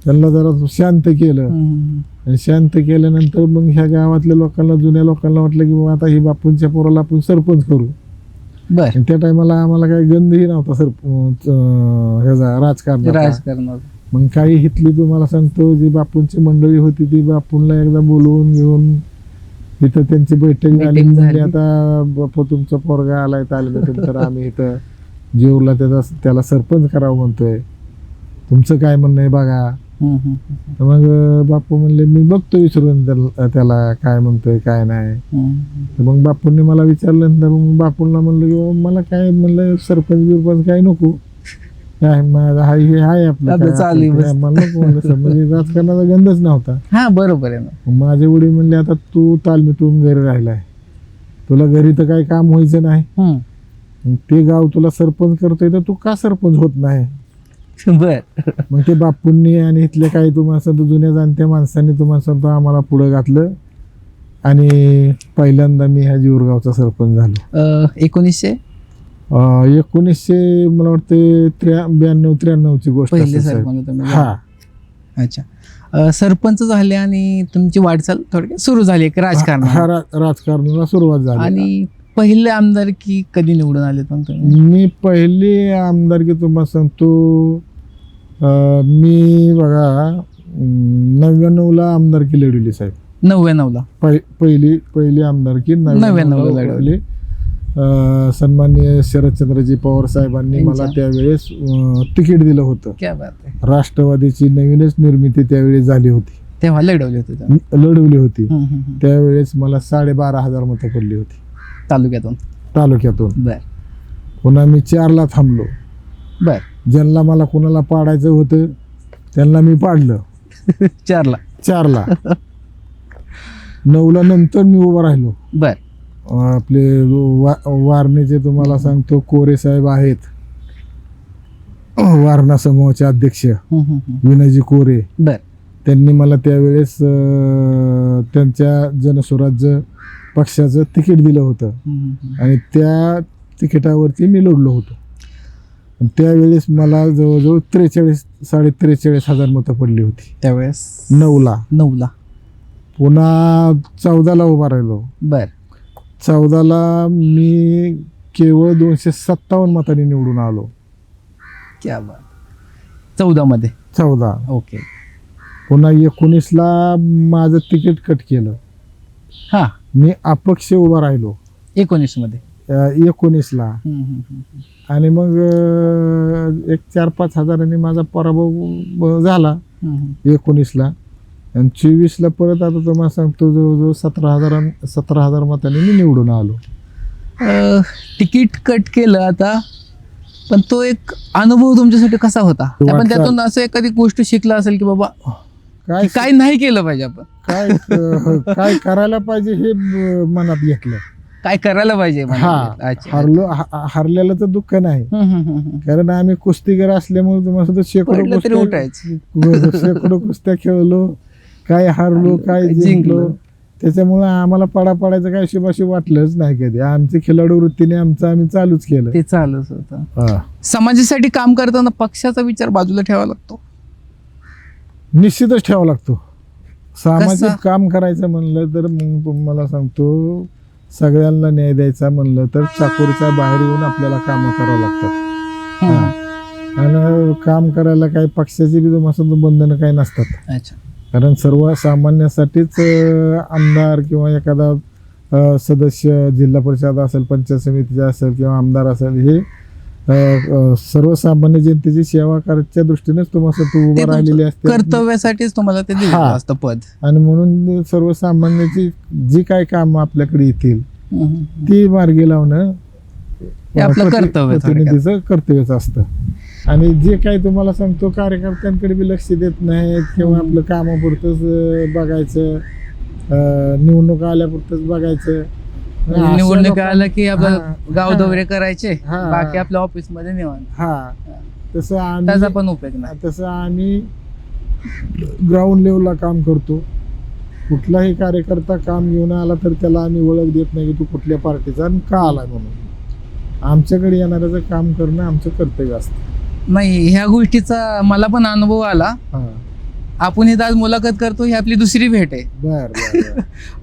त्यांना जरा शांत केलं. आणि शांत केल्यानंतर मग ह्या गावातल्या लोकांना, जुन्या लोकांना वाटलं की बाबा आता ही बापूंच्या पोराला आपण सरपंच करू. बर. आणि त्या टायमाला आम्हाला काही गंधही नव्हता सरपंच ह्याचा राजकारणात. मग काही हितली तुम्हाला सांगतो जी बापूंची मंडळी होती ती बापूंना एकदा बोलवून घेऊन इथं त्यांची बैठक झाली. म्हणजे आता बापू तुमचा पोरगा आलाय तालमीतून तर आम्ही इथं जीवला त्याला सरपंच करावं म्हणतोय, तुमचं काय म्हणणं आहे बघा. मग बापू म्हणले मी बघतो विचारून त्याला काय म्हणतोय काय नाही. तर मग बापूंनी मला विचारल्यानंतर मग बापूंना म्हणलं की मला काय म्हणलं सरपंच बिरपंच काय नको, काय माझा हे आहे आपलं मला नको म्हणलं. म्हणजे राजकारणाचा गंधच नव्हता. हा बरोबर आहे ना. माझे वडील म्हणले आता तू तालमीतून घरी राहिलाय, तुला घरी तर काही काम व्हायचं नाही, ते गाव तुला सरपंच करतोय तर तू का सरपंच होत नाही. बर. मग ते बापूंनी आणि इथले काही तुम्हाला सांगतो जुन्या जाणत्या माणसांनी तुम्हाला सांगतो आम्हाला पुढे घातलं आणि पहिल्यांदा मी ह्या जीवरगावचा सरपंच झालो. 1900 मला वाटतं 92-93 गोष्ट पहिले असेल. सरपंच तुम्ही. हा अच्छा. सरपंच झाले आणि तुमची वाटचाल थोडक्यात सुरू झाली एक राजकारणात. राजकारणाला सुरुवात झाली. आणि पहिले आमदारकी कधी निवडून आले पण तुम्ही? मी पहिली आमदारकी तुम्हाला सांगतो मी बघा 99ला आमदारकी लढवली साहेब. 99ला पहिली आमदारकी 99 ला लढवली. सन्माननीय शरदचंद्रजी पवार साहेबांनी मला यांच्या. त्यावेळेस तिकीट दिलं होतं. क्या बात आहे. राष्ट्रवादीची नवीनच निर्मिती त्यावेळी झाली होती, तेव्हा लढवले होते तुम्ही. लढवली होती. हम्म. त्यावेळेस मला 12,500 मतं पडली होती तालुक्यातून. तालुक्यातून. बर पुन्हा मी 4ला थांबलो. बर. ज्यांना मला कुणाला पाडायचं होतं त्यांना मी पाडलं 4ला. 4ला. 9ला नंतर मी उभा राहिलो. बर. आपले वारणेचे तुम्हाला सांगतो कोरे साहेब आहेत, वारणा समूहाचे अध्यक्ष विनयजी कोरे. बर. त्यांनी मला त्यावेळेस त्यांच्या जनस्वराज्य पक्षाचं तिकीट दिलं होतं आणि त्या तिकिटावरती मी लढलो होतो. त्यावेळेस मला जवळजवळ 43,500 मतं पडली होती त्यावेळेस. 9ला. पुन्हा 14ला उभा राहिलो. बर. 14ला मी केवळ 257 मतांनी निवडून आलो. क्या बात. 14 मध्ये. 14. ओके. पुन्हा 19ला माझं तिकीट कट केलं. हा. मी अपक्ष उभा राहिलो 19 मध्ये. 19ला. आणि मग एक 4-5 हजारांनी माझा पराभव झाला 19ला. आणि 24ला परत आता तुम्हाला सांगतो जवळजवळ 17,000 मतांनी मी निवडून आलो. तिकीट कट केलं आता, पण तो एक अनुभव तुमच्यासाठी कसा होता? आपण त्यातून असं एखादी गोष्ट शिकला असेल की बाबा काय नाही केलं पाहिजे, आपण काय करायला पाहिजे हे मनात घेतलं. काय करायला पाहिजे. हरलेलं तर दुःख नाही, कारण आम्ही कुस्तीगर असल्यामुळे तुम्हाला शेकडो कुस्त्या खेळलो, काय हारलो काय जिंकलो. त्याच्यामुळे आम्हाला पडायचं काय शिबाशी वाटलंच नाही कधी. आमची खिलाडू वृत्तीने आम्ही चालूच केलं. ते चालूच होतं. समाजासाठी काम करताना पक्षाचा विचार बाजूला ठेवावा लागतो. निश्चितच ठेवावा लागतो. सामाजिक काम करायचं म्हणलं तर मग तुम्हाला सांगतो, सगळ्यांना न्याय द्यायचा म्हणलं तर चाकोरीच्या बाहेर येऊन आपल्याला कामं करावं लागतात. आणि काम करायला काही पक्षाची बी बंधनं काही नसतात. अच्छा. कारण सर्वसामान्यासाठीच आमदार किंवा एखादा सदस्य जिल्हा परिषद असेल, पंचायत समितीचे असेल किंवा आमदार असेल, हे सर्वसामान्य जनतेची सेवा करायच्या दृष्टीनेच तुम्हाला उभं राहिलेली असते. कर्तव्यासाठीच तुम्हाला ते दिलं असतं पद. आणि म्हणून सर्वसामान्याची जी काही कामं आपल्याकडे येतील ती मार्गी लावणं आपलं प्रतिनिधीचं कर्तव्यच असतं. आणि जे काही तुम्हाला सांगतो कार्यकर्त्यांकडे बी लक्ष देत नाहीत किंवा आपलं कामापुरतंच बघायचं, निवडणूक आल्यापुरतंच बघायचं. निवडणूक आलं की आपलं गाव दौरे करायचे, बाकी आपल्या ऑफिस मध्ये निवांत. तसं त्याचा पण उपयोग नाही. तसं आम्ही ग्राउंड लेवलला काम करतो. कुठलाही कार्यकर्ता काम घेऊन आला तर त्याला आम्ही ओळख देत नाही की तू कुठल्या पार्टीचा आणि का आला म्हणून. आमच्याकडे येणाऱ्याचं काम करणं आमचं कर्तव्य असतं. नाही, ह्या गोष्टीचा मला पण अनुभव आला. आपण इथं आज मुलाखत करतो, ही आपली दुसरी भेट आहे. बर.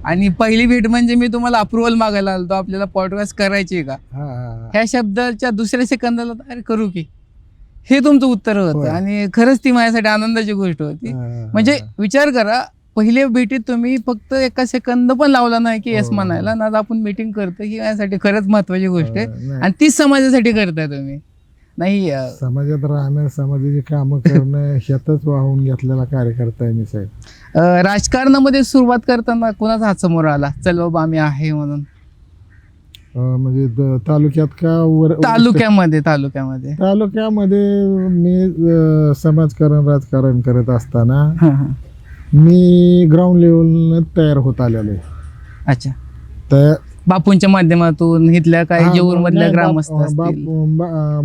आणि पहिली भेट म्हणजे मी तुम्हाला अप्रुव्हल मागायला आलो, आपल्याला पॉडकास्ट करायची का, ह्या शब्दाच्या दुसऱ्या सेकंदाला अरे करू की, हे तुमचं उत्तर होतं. आणि खरंच ती माझ्यासाठी आनंदाची गोष्ट होती. म्हणजे विचार करा, पहिल्या भेटीत तुम्ही फक्त एका सेकंद पण लावला नाही की येस म्हणायला, ना आपण मीटिंग करतो, ही माझ्यासाठी खरंच महत्वाची गोष्ट आहे. आणि तीच समाजासाठी करताय तुम्ही. नाही, समाजात राहणं, समाजाची कामं करणं ह्यातच वाहून घेतलेला कार्यकर्ता आहे मी साहेब. राजकारणामध्ये सुरुवात करताना कोणाचा हात समोर आला, चल बाबा आम्ही आहे म्हणून? म्हणजे तालुक्यात का तालुक्यामध्ये मी समाजकारण राजकारण करत असताना मी ग्राउंड लेवलनं तयार होत आलेलो आहे. अच्छा. तर बापूंच्या माध्यमातून इथल्या काही जेऊर मधल्या ग्रामस्थ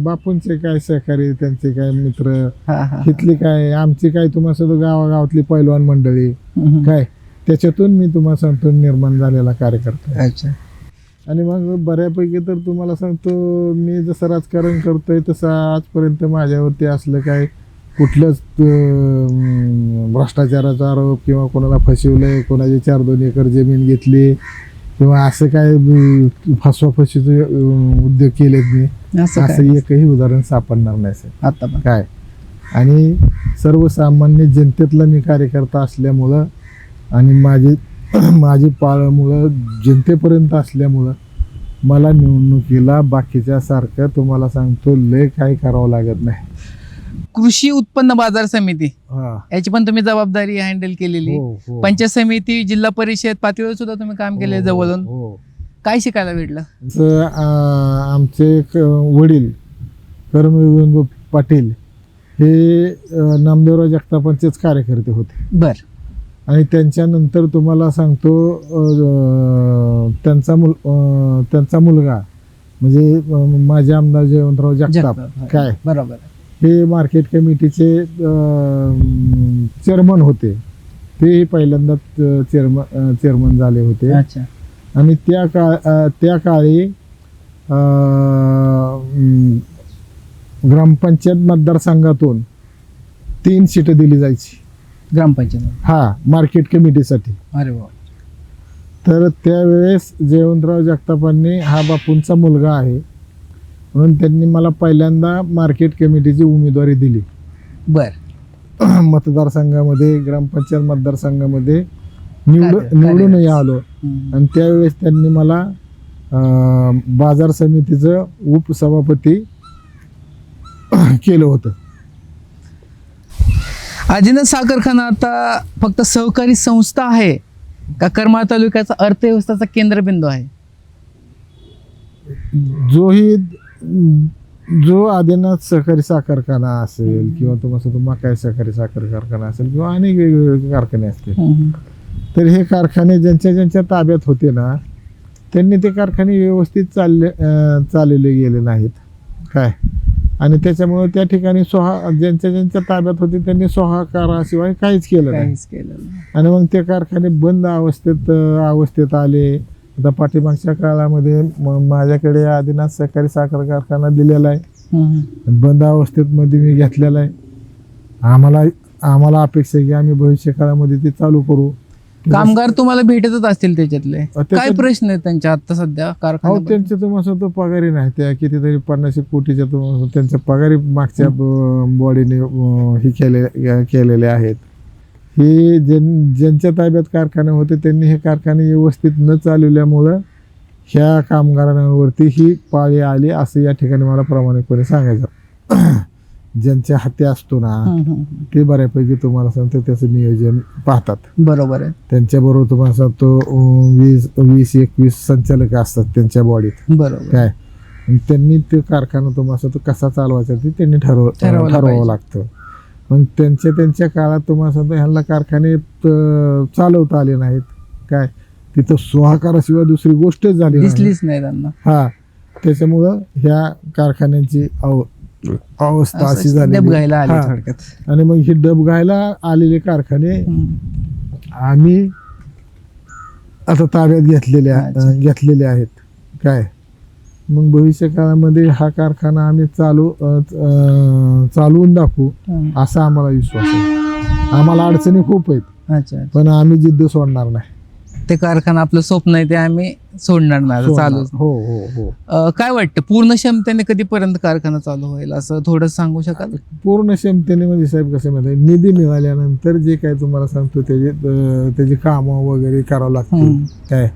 बापूंचे काय सहकारी, त्यांचे काय मित्र, इथली काय आमची काय तुम्हाला सुद्धा गावागावातली पैलवान मंडळी काय, त्याच्यातून मी तुम्हाला सांगतो निर्माण झालेला कार्यकर्ता. अच्छा. आणि मग बऱ्यापैकी तर तुम्हाला सांगतो, मी जसं राजकारण करतोय तसं आजपर्यंत माझ्यावरती असलं काय कुठलंच भ्रष्टाचाराचा आरोप किंवा कोणाला फसवलंय, कोणाची 4-2 एकर जमीन घेतली किंवा असं काय फसवाफशीचे उद्योग केलेत मी, असं एकही उदाहरण सापडणार नाही सर आता काय. आणि सर्वसामान्य जनतेतला मी कार्यकर्ता असल्यामुळं आणि माझी माझी पाळमुळं जनतेपर्यंत असल्यामुळं मला निवडणुकीला बाकीच्या सारखं तुम्हाला सांगतो लय काही करावं लागत नाही. कृषी उत्पन्न बाजार समिती हा. याची पण तुम्ही जबाबदारी हँडल केलेली. हो, हो. पंचायत समिती, जिल्हा परिषद पातळीवर सुद्धा तुम्ही काम केले हो, जवळून. हो. काय शिकायला भेटलं? तर, आमचे वडील कर्मवीर पाटील हे नामदेवराव जगतापांचेच कार्यकर्ते होते. बर. आणि त्यांच्यानंतर तुम्हाला सांगतो त्यांचा मुलगा म्हणजे माझे आमदार जयवंतराव जगताप काय बरोबर. हे मार्केट कमिटीचे चेअरमन होते. ते पहिल्यांदा चेअरमन झाले होते. अच्छा. आणि त्या काळी ग्रामपंचायत मतदारसंघातून 3 सीट दिली जायची ग्रामपंचायत. हा, मार्केट कमिटीसाठी. अरे वा. तर त्यावेळेस जयवंतराव जगतापांनी हा बापूंचा मुलगा आहे म्हणून त्यांनी मला पहिल्यांदा मार्केट कमिटीची उमेदवारी दिली. बर. मतदारसंघामध्ये, ग्रामपंचायत मतदारसंघामध्ये निवडूनही आलो. आणि त्यावेळेस त्यांनी मला बाजार समितीचं उपसभापती केलं होतं. आदिनाथ साखर कारखाना आता फक्त सहकारी संस्था आहे का करमाळ तालुक्याचा अर्थव्यवस्थेचा केंद्रबिंदू आहे? जो आदिनाथ सहकारी साखर कारखाना असेल किंवा तुम्हाला मकाई सहकारी साखर कारखाना असेल किंवा अनेक वेगवेगळे कारखाने असतील, तर हे कारखाने ज्यांच्या ताब्यात होते ना, त्यांनी ते कारखाने व्यवस्थित चालले गेले नाहीत काय. आणि त्याच्यामुळे त्या ठिकाणी ज्यांच्या ताब्यात होते त्यांनी सोहाकाराशिवाय काहीच केलं नाही. आणि मग ते कारखाने बंद अवस्थेत आले. आता पाठीमागच्या काळामध्ये माझ्याकडे आदिनाथ सहकारी साखर कारखाना दिलेला आहे, बंद अवस्थेत मध्ये मी घेतलेला आहे. आम्हाला अपेक्षा आहे की आम्ही भविष्य काळामध्ये ते चालू करू. कामगार तुम्हाला भेटतच असतील त्याच्यातले, काय प्रश्न आहे त्यांच्या आता सध्या कारखान्यात? त्यांचे तुम्हाला तो पगारी नाही, त्या कितीतरी 50 कोटीच्या त्यांच्या पगारी मागच्या बॉडीने हे केलेले आहेत. हे ज्यांच्या ताब्यात कारखाने होते त्यांनी हे कारखाने व्यवस्थित न चालवल्यामुळं ह्या कामगारांवरती ही पाळी आली असं या ठिकाणी मला प्रामाणिकपणे सांगायचं. ज्यांच्या हाती असतो ना ते बऱ्यापैकी तुम्हाला सांगतो त्याचं नियोजन पाहतात. बरोबर आहे. त्यांच्याबरोबर तुम्हाला सांगतो 20-21 संचालक असतात त्यांच्या बॉडीत. बरोबर. काय त्यांनी ते कारखाना तुम्हाला सांगतो कसा चालवायचा ते त्यांनी ठरवावं लागतं. मग त्यांच्या काळात तुम्हाला सांगतो ह्यांना कारखाने चालवता आले नाहीत काय. तिथं स्वाहाकाराशिवाय दुसरी गोष्टच झाली दिसलीच नाही त्यांना. हा, त्याच्यामुळं ह्या कारखान्यांची अवस्था अशी झाली. आणि मग हे डबघायला आलेले कारखाने आम्ही आता ताब्यात घेतलेले आहेत काय. मग भविष्य काळामध्ये हा कारखाना आम्ही चालवून दाखवू असा आम्हाला विश्वास आहे. आम्हाला अडचणी खूप आहेत, पण आम्ही जिद्द सोडणार नाही. ते कारखाना आपलं स्वप्न आहे ते आम्ही सोडणार नाही, चालू. हो हो हो. काय वाटतं पूर्ण क्षमतेने कधीपर्यंत कारखाना चालू होईल असं थोडं सांगू शकाल? पूर्ण क्षमतेने म्हणजे साहेब कसं माहिती, निधी मिळाल्यानंतर जे काय तुम्हाला सांगतो त्याची कामं वगैरे करावं लागतील काय,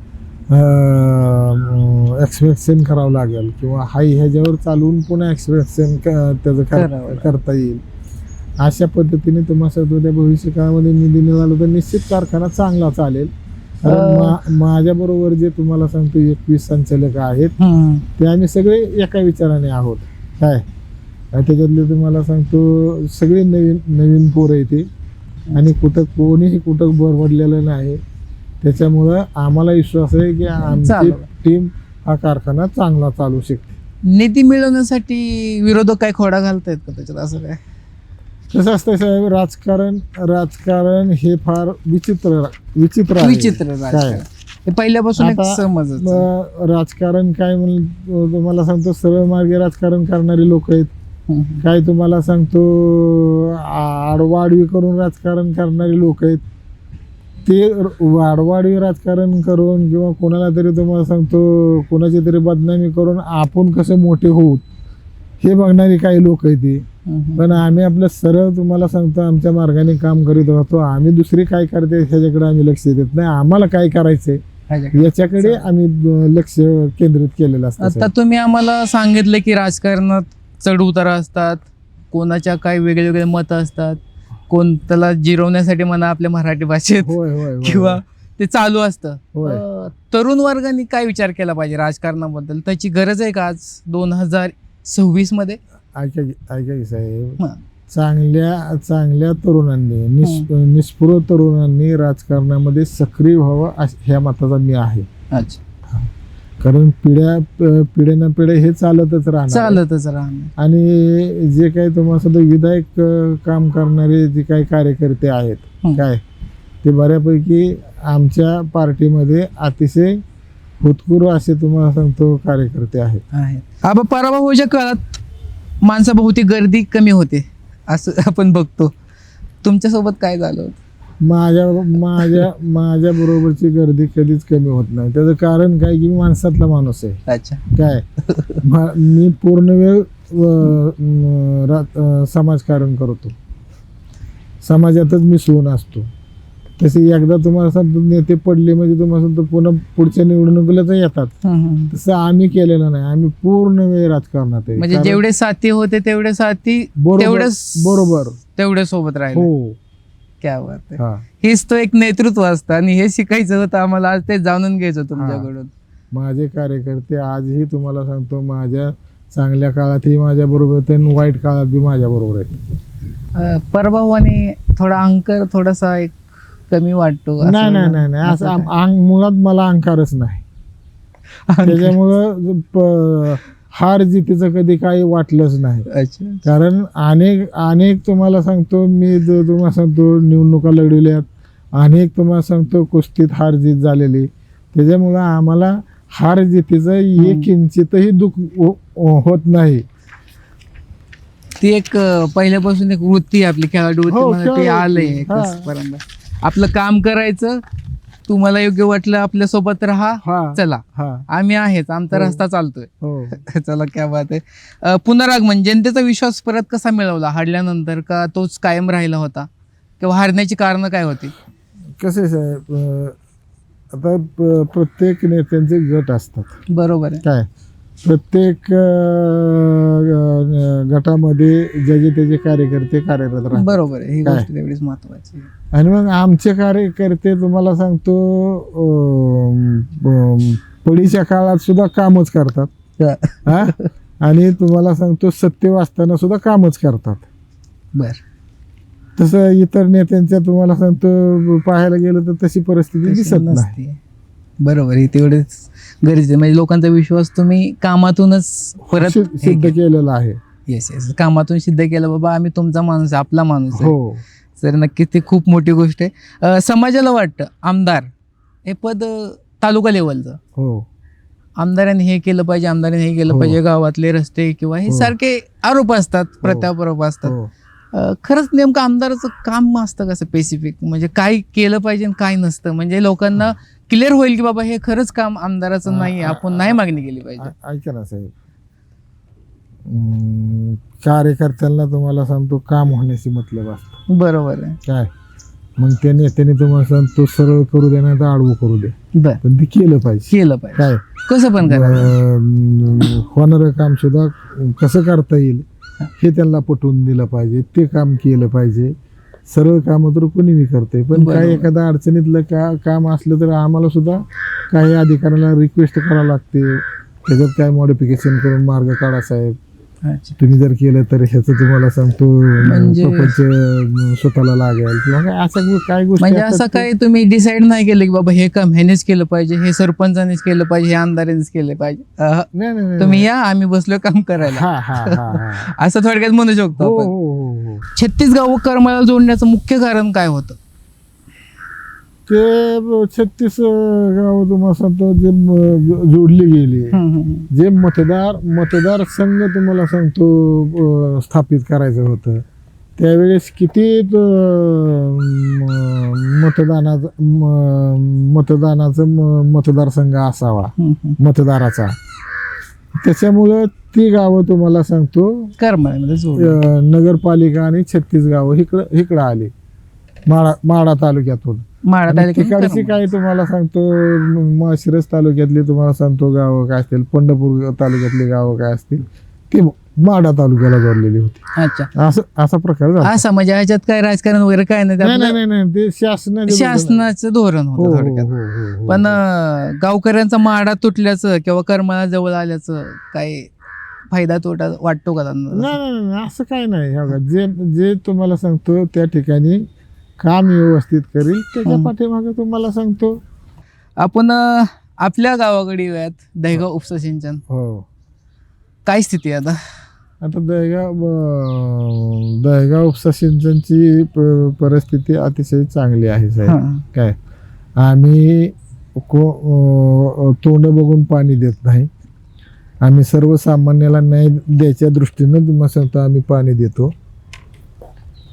एक्सपेक्शन करावं लागेल किंवा ह्याच्यावर चालवून पुन्हा एक्सपेक्शन त्याचं करता येईल. अशा पद्धतीने तुम्हाला सांगतो त्या भविष्य काळामध्ये निधी मिळाला तर निश्चित कारखाना चांगला चालेल. माझ्या बरोबर जे तुम्हाला सांगतो 21 संचालक आहेत ते आम्ही सगळे एका विचाराने आहोत काय. त्याच्यातले तुम्हाला सांगतो सगळे नवीन पोरं येते आणि कोणीही कुठं बरबडलेलं नाही. त्याच्यामुळं आम्हाला विश्वास आहे की आमची टीम हा कारखाना चांगला चालू शकते. निधी मिळवण्यासाठी विरोधक काय खोडा घालतायत का त्याच्यात असं काय? कसं असतं साहेब, राजकारण हे फार विचित्र काय पहिल्यापासून समज. राजकारण काय म्हणून तुम्हाला सांगतो सरळ मार्गे राजकारण करणारे लोक आहेत काय. तुम्हाला सांगतो आडवाडवी करून राजकारण करणारे लोक आहेत. ते आडवाडवी राजकारण करून किंवा कोणाला तरी तुम्हाला सांगतो कोणाची तरी बदनामी करून आपण कसं मोठे होऊ हे बघणारी काही लोक आहेत ती. हम्म. पण आम्ही आपलं सरळ तुम्हाला सांगतो आमच्या मार्गाने काम करीत राहतो. आम्ही दुसरी काय करते ह्याच्याकडे आम्ही लक्ष देत नाही. आम्हाला काय करायचंय याच्याकडे आम्ही लक्ष केंद्रित केलेलं असतं. आता तुम्ही आम्हाला सांगितलं की राजकारणात चढ उतार असतात, कोणाच्या काही वेगळे वेगळे मत असतात, कोण त्याला जिरवण्यासाठी म्हणा आपल्या मराठी भाषेत होय होय होय. किंवा ते चालू असतं. होय. तरुण वर्गाने काय विचार केला पाहिजे राजकारणाबद्दल? त्याची गरज आहे का आज 2026 मध्ये? ऐका की साहेब, हा. चांगल्या तरुणांनी निष्पुर तरुणांनी राजकारणामध्ये सक्रिय व्हावं ह्या मताचा मी आहे. अच्छा. कारण पिढ्यानं पिढ्या हे चालतच राहणार. आणि जे काही तुम्हाला सुद्धा विधायक काम करणारे जे काही कार्यकर्ते आहेत काय ते बऱ्यापैकी आमच्या पार्टीमध्ये अतिशय भूतपूर्व असे तुम्हाला सांगतो कार्यकर्ते आहेत. आबा पराभवाच्या काळात माणसाभोवती गर्दी कमी होते असं आपण बघतो. तुमच्यासोबत काय झालं होतं? माझ्या बरोबरची गर्दी कधीच कमी होत नाही. त्याचं कारण काय की मी माणसातला माणूस आहे. अच्छा. काय मी पूर्ण वेळ समाजकारण करतो, समाजातच मिसळून असतो. तसे एकदा तुम्हाला सांगतो नेते पडले म्हणजे तुम्हाला सांगतो पुन्हा पुढच्या निवडणुकीलाच येतात. तसं आम्ही केलेलं नाही. आम्ही पूर्ण वेळ राजकारणात आहे. म्हणजे जेवढे साथी होते तेवढे साथी बरोबर तेवढे सोबत राहिले. हो. क्या बात आहे. हा. हेच तो एक नेतृत्व असतं आणि हे शिकायचं होतं आम्हाला. आज ते जाणून घ्यायचं होतं तुमच्याकडून. माझे कार्यकर्ते आजही तुम्हाला सांगतो माझ्या चांगल्या काळातही माझ्या बरोबर आहेत आणि वाईट काळात बी माझ्या बरोबर आहेत. पराभवाने थोडा अंकर थोडासा एक कमी वाटतो. नाही असं मुळात मला अहंकारच नाही. त्याच्यामुळं हार जितीचं कधी काही वाटलंच नाही. अच्छा. कारण अनेक तुम्हाला सांगतो मी तुम्हाला सांगतो निवडणुका लढवल्यात, अनेक तुम्हाला सांगतो कुस्तीत हार जीत झालेली. त्याच्यामुळं आम्हाला हार जितीचं एक किंचितही दुःख होत नाही. ती एक पहिल्यापासून एक वृत्ती आपली खेळाडू वृत्ती ते आलंय. आपलं काम करायचं, तुम्हाला योग्य वाटलं आपल्या सोबत राहा, चला आम्ही आहेच, आमचा रस्ता चालतोय. चला क्या बात आहे. पुनरागमन, जनतेचा विश्वास परत कसा मिळवला हारल्यानंतर? का तोच कायम राहिला होता किंवा हारण्याची कारण काय होती? कसे साहेब, आता प्रत्येक नेत्यांचे गट असतात. बरोबर आहे. काय प्रत्येक गटामध्ये ज्याचे त्याचे कार्यकर्ते कार्यरत राहतात. बरोबर आहे. ही गोष्ट तेवढीच महत्वाची. आणि मग आमचे कार्यकर्ते तुम्हाला सांगतो पडीच्या काळात सुद्धा कामच करतात. आणि तुम्हाला सांगतो सत्य वाचताना सुद्धा कामच करतात. बर. तसं इतर नेत्यांच्या तुम्हाला सांगतो पाहायला गेलं तर तशी परिस्थिती दिसत नाही. बरोबर. हे तेवढेच गरजेचं. म्हणजे लोकांचा विश्वास तुम्ही कामातूनच परत सिद्ध केलेला आहे. Yes yes. कामातून सिद्ध केलं बाबा आम्ही तुमचा माणूस आहे, आपला माणूस आहे. हो सर, नक्कीच ते खूप मोठी गोष्ट आहे. समाजाला वाटतं आमदार हे पद तालुका लेवलचं. हो. आमदारांनी हे केलं पाहिजे, आमदारांनी हे केलं पाहिजे, गावातले रस्ते किंवा हे सारखे आरोप असतात, प्रत्यारोप असतात. खरंच नेमकं आमदाराचं काम असतं कसं स्पेसिफिक? म्हणजे काय केलं पाहिजे आणि काय नसतं, म्हणजे लोकांना क्लिअर होईल की बाबा हे खरंच काम आमदाराचं नाही, आपण नाही मागणी केली पाहिजे. ऐका ना साहेब, कार्यकर्त्यांना तुम्हाला सांगतो काम होण्याची मतलब असतं. बरोबर आहे. काय मग त्या नेत्याने तुम्हाला सांगतो सरळ करू दे नाही तर आडवं करू दे, पण ते केलं पाहिजे. काय कसं पण होणारं काम सुद्धा कसं करता येईल हे त्यांना पटवून दिलं पाहिजे. ते काम केलं पाहिजे. सरळ काम तर कोणी बी करते, पण काही एखाद्या अडचणीतलं काम असलं तर आम्हाला सुद्धा काही अधिकाऱ्याला रिक्वेस्ट करावं लागते. त्याच्यात काय मॉडिफिकेशन करून मार्ग काढा साहेब, तुम्ही जर केलं तर ह्याचं तुम्हाला सांगतो स्वतःला लागेल किंवा असं काय गोष्टी. म्हणजे असं काही तुम्ही डिसाईड नाही केलं की बाबा हे काम ह्यानेच केलं पाहिजे, हे सरपंचानेच केलं पाहिजे, हे आमदारानेच केलं पाहिजे? नाही, तुम्ही या, आम्ही बसलो काम करायला, असं थोडक्यात म्हणू शकतो आपण. 36 गाव करमाळ्याला जोडण्याचं मुख्य कारण काय होतं? ते 36 गाव तुम्हाला सांगतो जे जोडली गेली, जे मतदार संघ तुम्हाला सांगतो स्थापित करायचं होतं, त्यावेळेस किती मतदारसंघ असावा मतदाराचा. त्याच्यामुळं ती गावं तुम्हाला सांगतो करमाळ्यामध्ये जोडलं. नगरपालिका आणि 36 गावं इकडं आली माढा तालुक्यातून. माढा आणि तालुक्यात तिकडची करमाळा. काही तुम्हाला सांगतो माळशिरस तालुक्यातली तुम्हाला सांगतो गावं काय असतील, पंढरपूर तालुक्यातली गावं काय असतील ती माढा तालुक्याला जोडलेली होती. अच्छा, असा प्रकार झाला. असं म्हणजे ह्याच्यात काय राजकारण वगैरे काय नाही, ते नाही आपलं नाही नाही, ते शासनाचं धोरण हो, होतं हो, थोडक्यात. हो, हो, हो. पण गावकऱ्यांचा माडा तुटल्याचं किंवा करमाळा जवळ आल्याचं काही फायदा तोटा वाटतो का त्यांना? नाही नाही नाही, असं काही नाही. हे बघा, जे तुम्हाला सांगतो त्या ठिकाणी काम व्यवस्थित करील त्याच्या पाठीमागे तुम्हाला सांगतो. आपण आपल्या गावाकडे येऊयात. दहेगाव उपसा सिंचन हो, काय स्थिती आहे आता? आता दहेगाव उपसा सिंचनची परिस्थिती अतिशय चांगली आहे साहेब. हां. काय आम्ही तोंड बघून पाणी देत नाही. आम्ही सर्वसामान्याला न्याय द्यायच्या दृष्टीनं तुम्हाला सांगतो आम्ही पाणी देतो.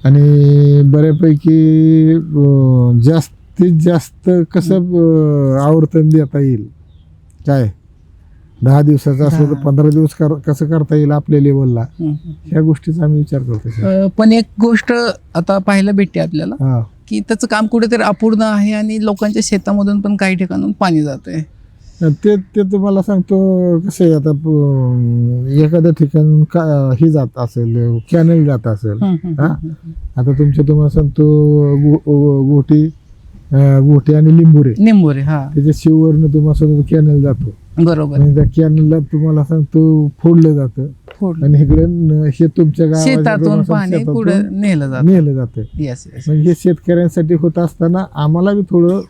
आणि बऱ्यापैकी जास्तीत जास्त कसं आवर्तन देता येईल, काय 10 दिवसाचं असलं तर 15 दिवस कसं करता येईल आपल्या लेवलला, ह्या गोष्टीचा आम्ही विचार करतो साहेब. पण एक गोष्ट आता पाहायला भेटते आपल्याला हा, की त्याचं काम कुठेतरी अपूर्ण आहे आणि लोकांच्या शेतामधून पण काही ठिकाणून पाणी जातंय. ते तुम्हाला सांगतो कसं आहे. आता एखाद्या ठिकाणी ही जात असेल, कॅनल जात असेल. हा, आता तुम्हाला सांगतो गोटी आणि निंबोरे. हा, त्याच्या शिववरनं तुम्हाला सांगतो कॅनल जातो. बरोबर. आणि त्या कॅनलला तुम्हाला सांगतो फोडलं जातं आणि इकडे हे तुमच्या शेतातून पाणी पुढे नेलं जातं. येस येस, म्हणजे हे शेतकऱ्यांसाठी होत असताना आम्हाला बी थोडं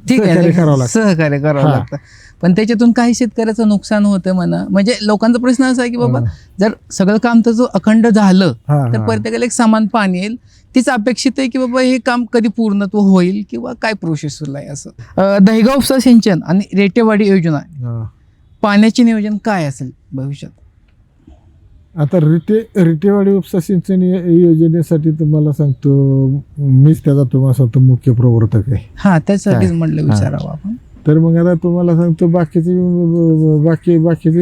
ठीक आहे, सहकार्य करावं लागतं. सहकार्य करावं हा. लागतं. पण त्याच्यातून काही शेतकऱ्याचं नुकसान होतं म्हणा. म्हणजे लोकांचा प्रश्न असा आहे की बाबा जर सगळं काम त्याचं अखंड झालं हा, तर हा. प्रत्येकाला एक समान पाणी येईल. तीच अपेक्षित आहे की बाबा हे काम कधी पूर्णत्व होईल किंवा काय प्रोसेस आहे असं. दहेगाव उपसा सिंचन आणि रेटेवाडी योजना, हा. पाण्याचे नियोजन काय असेल भविष्यात? आता रिटेवाडी उपसा सिंचन योजनेसाठी तुम्हाला सांगतो मीच त्याचा तुम्हाला सांगतो मुख्य प्रवर्तक आहे. हा, त्यासाठीच काय? म्हटलं विचारावं आपण. तर मग आता तुम्हाला सांगतो बाकीचे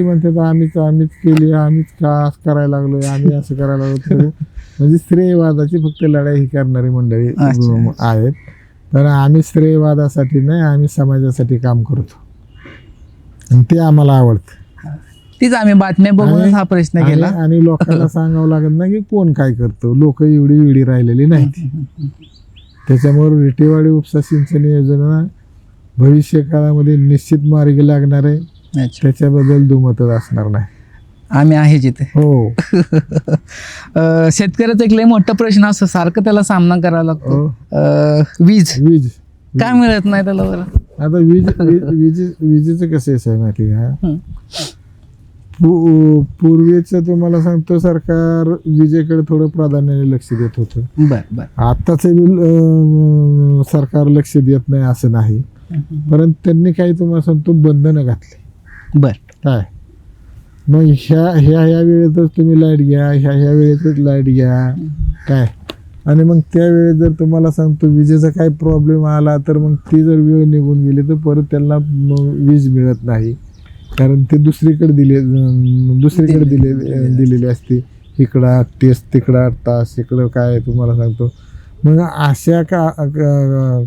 म्हणतात आम्हीच केली, आम्हीच का करायला लागलोय, आम्ही असं करायला लागलो. म्हणजे श्रेयवादाची फक्त लढाई ही करणारी मंडळी आहेत. तर आम्ही श्रेयवादासाठी नाही, आम्ही समाजासाठी काम करतो आणि ते आम्हाला आवडतं. तीच आम्ही बातम्या बघूनच हा प्रश्न केला. आणि लोकांना सांगावं लागत नाही की कोण काय करतो. लोक एवढी वेळी राहिलेली नाहीत. त्याच्यामुळे रिटेवाडी उपसा सिंचन योजना भविष्य काळामध्ये निश्चित मार्गी लागणार आहे. अच्छा, त्याच्याबद्दल दुमतच असणार नाही. आम्ही आहे जिथे. हो. शेतकऱ्याचा एक लय मोठा प्रश्न असतो, सारखं त्याला सामना करावा लागतो. वीज काय मिळत नाही त्याला बरं? आता विजेचं कसं आहे साहेब माहिती का? पूर्वीचं तुम्हाला सांगतो सरकार विजेकडे थोडं प्राधान्याने लक्ष देत होतं. बर. आत्ताच सरकार लक्ष देत नाही असं नाही, परंतु त्यांनी काही तुम्हाला सांगतो बंधनं घातली. बर. काय मग ह्या वेळेतच तुम्ही लाईट घ्या, ह्या वेळेतच लाईट घ्या. काय आणि मग त्यावेळेस जर तुम्हाला सांगतो विजेचा काही प्रॉब्लेम आला तर मग ती जर वेळ निघून गेली तर परत त्यांना वीज मिळत नाही. कारण ते दुसरीकडे दिलेली असते. इकडं 8 तास तिकडं 8 तास, इकडं काय तुम्हाला सांगतो. मग अशा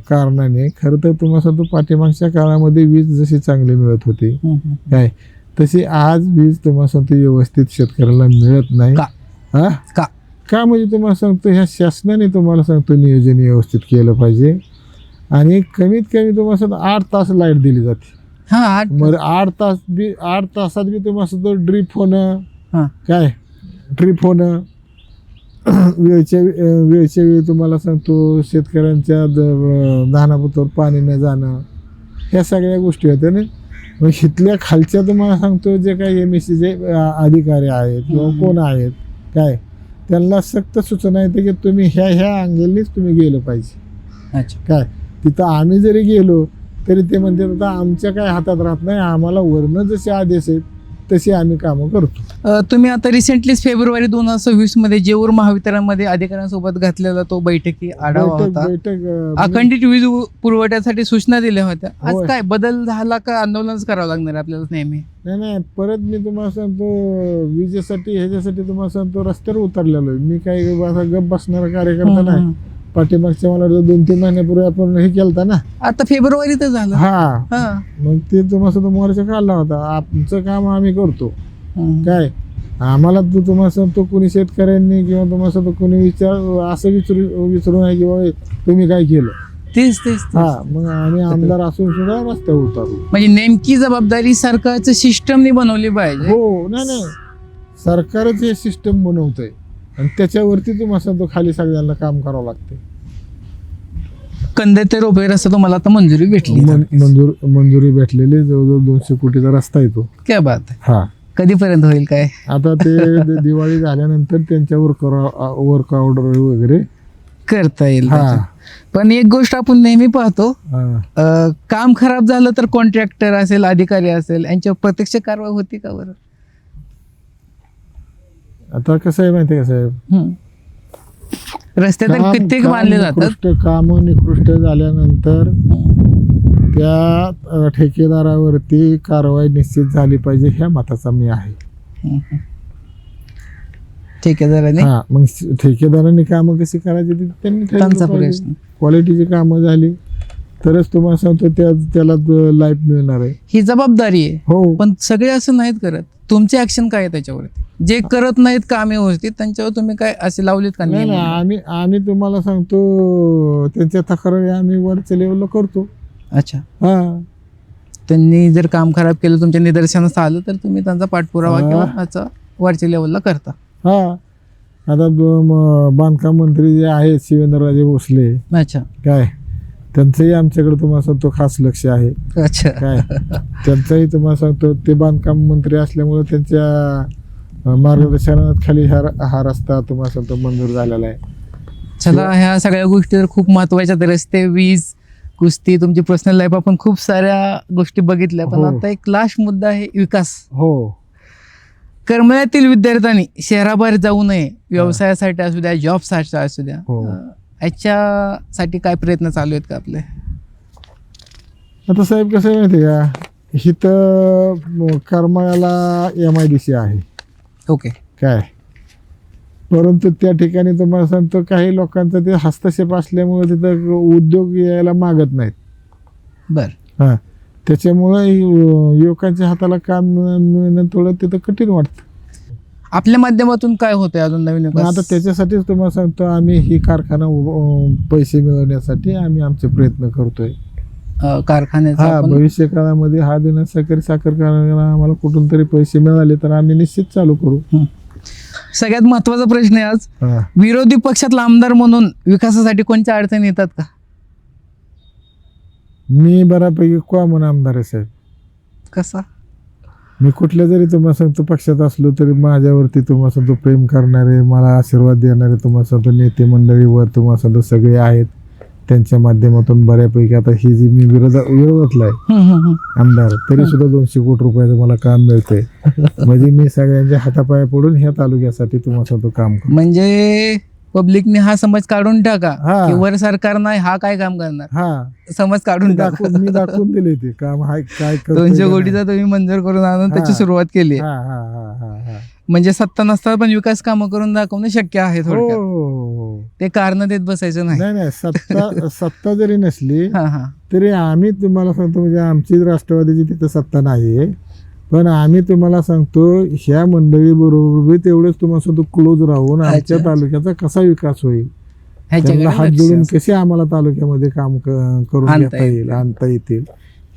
कारणाने खरं तर तुम्हाला सांगतो पाठीमागच्या काळामध्ये वीज जशी चांगली मिळत होती काय, तशी आज वीज तुम्हाला सांगतो व्यवस्थित शेतकऱ्याला मिळत नाही. का म्हणजे तुम्हाला सांगतो ह्या शासनाने तुम्हाला सांगतो नियोजन व्यवस्थित केलं पाहिजे. आणि कमीत कमी तुम्हाला सांगतो 8 तास लाईट दिली जाते. हा, मग 8 तासात बी तुम्हाला सांगतो ड्रीप होणं वेळच्या वेळी तुम्हाला सांगतो शेतकऱ्यांच्या धानापुतावर पाणी न जाणं, ह्या सगळ्या गोष्टी होत्या ना. मग इथल्या खालच्या तुम्हाला सांगतो जे काही MSCचे अधिकारी आहेत किंवा कोण आहेत काय, त्यांना सक्त सूचना येते की तुम्ही ह्या अँगलनीच तुम्ही गेलं पाहिजे. अच्छा, काय तिथं आम्ही जरी गेलो तरी ते म्हणतात आता आमच्या काय हातात राहत नाही, आम्हाला वरनं जसे आदेश आहेत तशी आम्ही कामं करतो. तुम्ही आता रिसेंटलीच फेब्रुवारी 2026 मध्ये जेऊर महावितरणमध्ये अधिकाऱ्यांसोबत घातलेला तो बैठकी आढावा होता. अखंडित वीज पुरवठ्यासाठी सूचना दिल्या होत्या. आज होय. काय बदल झाला का आंदोलनच करावं लागणार आहे आपल्याला नेहमी? नाही परत मी तुम्हाला सांगतो विजेसाठी ह्याच्यासाठी तुम्हाला सांगतो रस्त्यावर उतरलेलो आहे. मी काही असा गप बसणारा कार्यकर्ता नाही. पाठीमागच्या मला 2-3 महिन्यापूर्वी आपण हे केलता ना. आता फेब्रुवारीत झालं. हा मग ते तुम्हाला सांगतो मोर्चा काढला होता. आमचं काम आम्ही करतो. काय आम्हाला तुम्हाला सांगतो कोणी शेतकऱ्यांनी किंवा तुम्हाला सांगतो कोणी असं विचारू नाही किंवा तुम्ही काय केलं. तेच हा मग आम्ही आमदार असून सुद्धा रस्त्यावर उतरलो. म्हणजे नेमकी जबाबदारी सरकारचं सिस्टमनी बनवली पाहिजे. हो नाही सरकारच हे सिस्टम बनवतंय आणि त्याच्यावरती तुम्हाला सांगतो खाली सगळ्यांना काम करावं लागते. कंदे ते रोपे रस्ता तुम्हाला आता मंजुरी भेटली. मंजुरी भेटलेली जवळजवळ 200 कोटीचा रस्ता येतो. क्या बात आहे. हा कधीपर्यंत होईल काय? आता ते दिवाळी झाल्यानंतर त्यांच्या वर्क ऑर्डर वगैरे करता येईल. हा पण एक गोष्ट आपण नेहमी पाहतो, हा. काम खराब झालं तर कॉन्ट्रॅक्टर असेल, अधिकारी असेल, यांच्यावर प्रत्यक्ष कारवाई होती का बरं? आता कसं आहे माहिती आहे का साहेब, रस्ते तर कित्येक बांधले जातात. काम निकृष्ट झाल्यानंतर त्या ठेकेदारावरती कारवाई निश्चित झाली पाहिजे ह्या मताचा मी आहे. ठेकेदाराने हा मग ठेकेदारांनी कामं कशी करायची ती त्यांनी त्यांचा प्रश्न. क्वालिटीची कामं झाली तरच तुम्हाला सांगतो त्याला लाईफ मिळणार आहे. ही जबाबदारी आहे. हो पण सगळे असं नाहीत करत. तुमचे ऍक्शन काय आहे त्याच्यावरती? जे करत नाहीत कामे व्यवस्थित त्यांच्यावर तुम्ही काय असे लावलेत का? नाही आम्ही तुम्हाला सांगतो त्यांच्या तक्रारी आम्ही वरच्या लेवलला करतो. अच्छा. हा त्यांनी जर काम खराब केलं तुमच्या निदर्शनास आलं तर तुम्ही त्यांचा पाठपुरावा किंवा त्याचा वरच्या लेवलला करता. हा आता बांधकाम मंत्री जे आहेत शिवेंद्रराजे भोसले, अच्छा, काय त्यांचंही आमच्याकडे तुम्हाला सांगतो खास लक्ष आहे. अच्छा. काय त्यांचंही तुम्हाला सांगतो ते बांधकाम मंत्री असल्यामुळे त्यांच्या मार्गदर्शनाखाली हा रस्ता तुम्हाला सांगतो मंजूर झालेला आहे. चला, ह्या सगळ्या गोष्टी तर खूप महत्वाच्या. रस्ते, वीज, कुस्ती, तुमची पर्सनल लाईफ, आपण खूप साऱ्या गोष्टी बघितल्या. पण आता एक लास्ट मुद्दा आहे विकास. हो. करमाळ्यातील विद्यार्थ्यांनी शहराबाहेर जाऊ नये, व्यवसायासाठी असू द्या, जॉबसाठी असू द्या, याच्यासाठी काय प्रयत्न चालू आहेत का आपले? आता साहेब कसं आहे माहिती आहे का, इथं करमाळ्याला MIDC आहे. ओके. काय परंतु त्या ठिकाणी तुम्हाला सांगतो काही लोकांचा ते हस्तक्षेप असल्यामुळे तिथं उद्योग यायला मागत नाहीत. बर. हा त्याच्यामुळे युवकांच्या हाताला काम मिळणं थोडं तिथं कठीण वाटतं. आपल्या माध्यमातून काय होतंय अजून नवीन पण आता त्याच्यासाठीच तुम्हाला सांगतो आम्ही ही कारखाना पैसे मिळवण्यासाठी आम्ही आमचे प्रयत्न करतोय. कारखान्याचा भविष्य काळामध्ये हा दिन सहकारी साखर कारखाना आम्हाला कुठून तरी पैसे मिळाले तर आम्ही निश्चित चालू करू. सगळ्यात महत्वाचा प्रश्न आहे आज, विरोधी पक्षातला आमदार म्हणून विकासासाठी कोणत्या अडचणी येतात का? मी बऱ्यापैकी कॉमन आमदार आहे साहेब. कसा? मी कुठल्या जरी तुम्हाला सांगतो पक्षात असलो तरी माझ्यावरती तुम्हाला सांगतो प्रेम करणारे, मला आशीर्वाद देणारे तुम्हाला सांगतो नेते मंडळीवर तुम्हाला सांगतो सगळे आहेत. त्यांच्या माध्यमातून बऱ्यापैकी आता ही जी मी विरोधातला आहे आमदार, तरी सुद्धा 200 कोटी रुपयाचं मला काम मिळतंय. म्हणजे मी सगळ्यांच्या हातापाया पडून ह्या तालुक्यासाठी तुम्हाला सांगतो काम करतो. म्हणजे पब्लिकने हा समज काढून टाका हा. की वर सरकार नाही, हा काय काम करणार, हा समज काढून टाका. मी दाखवून दिले ते काम हाय काय 200 कोटीचा तुम्ही मंजूर करून आणून त्याची सुरुवात केली. म्हणजे सत्ता नसताना पण विकास कामं करून दाखवणं शक्य आहे थोडक्यात. ते कारण देत बसायचं नाही. नाही सत्ता जरी नसली हा तरी आम्ही तुम्हाला सांगतो म्हणजे आमची राष्ट्रवादीची तिथं सत्ता नाही, पण आम्ही तुम्हाला सांगतो ह्या मंडळी बरोबर तेवढेच तुम्हाला सांगतो क्लोज राहून आमच्या तालुक्याचा कसा विकास होईल, त्यांना हात जोडून कसे आम्हाला तालुक्यामध्ये काम करून घेता येईल, आणता येतील,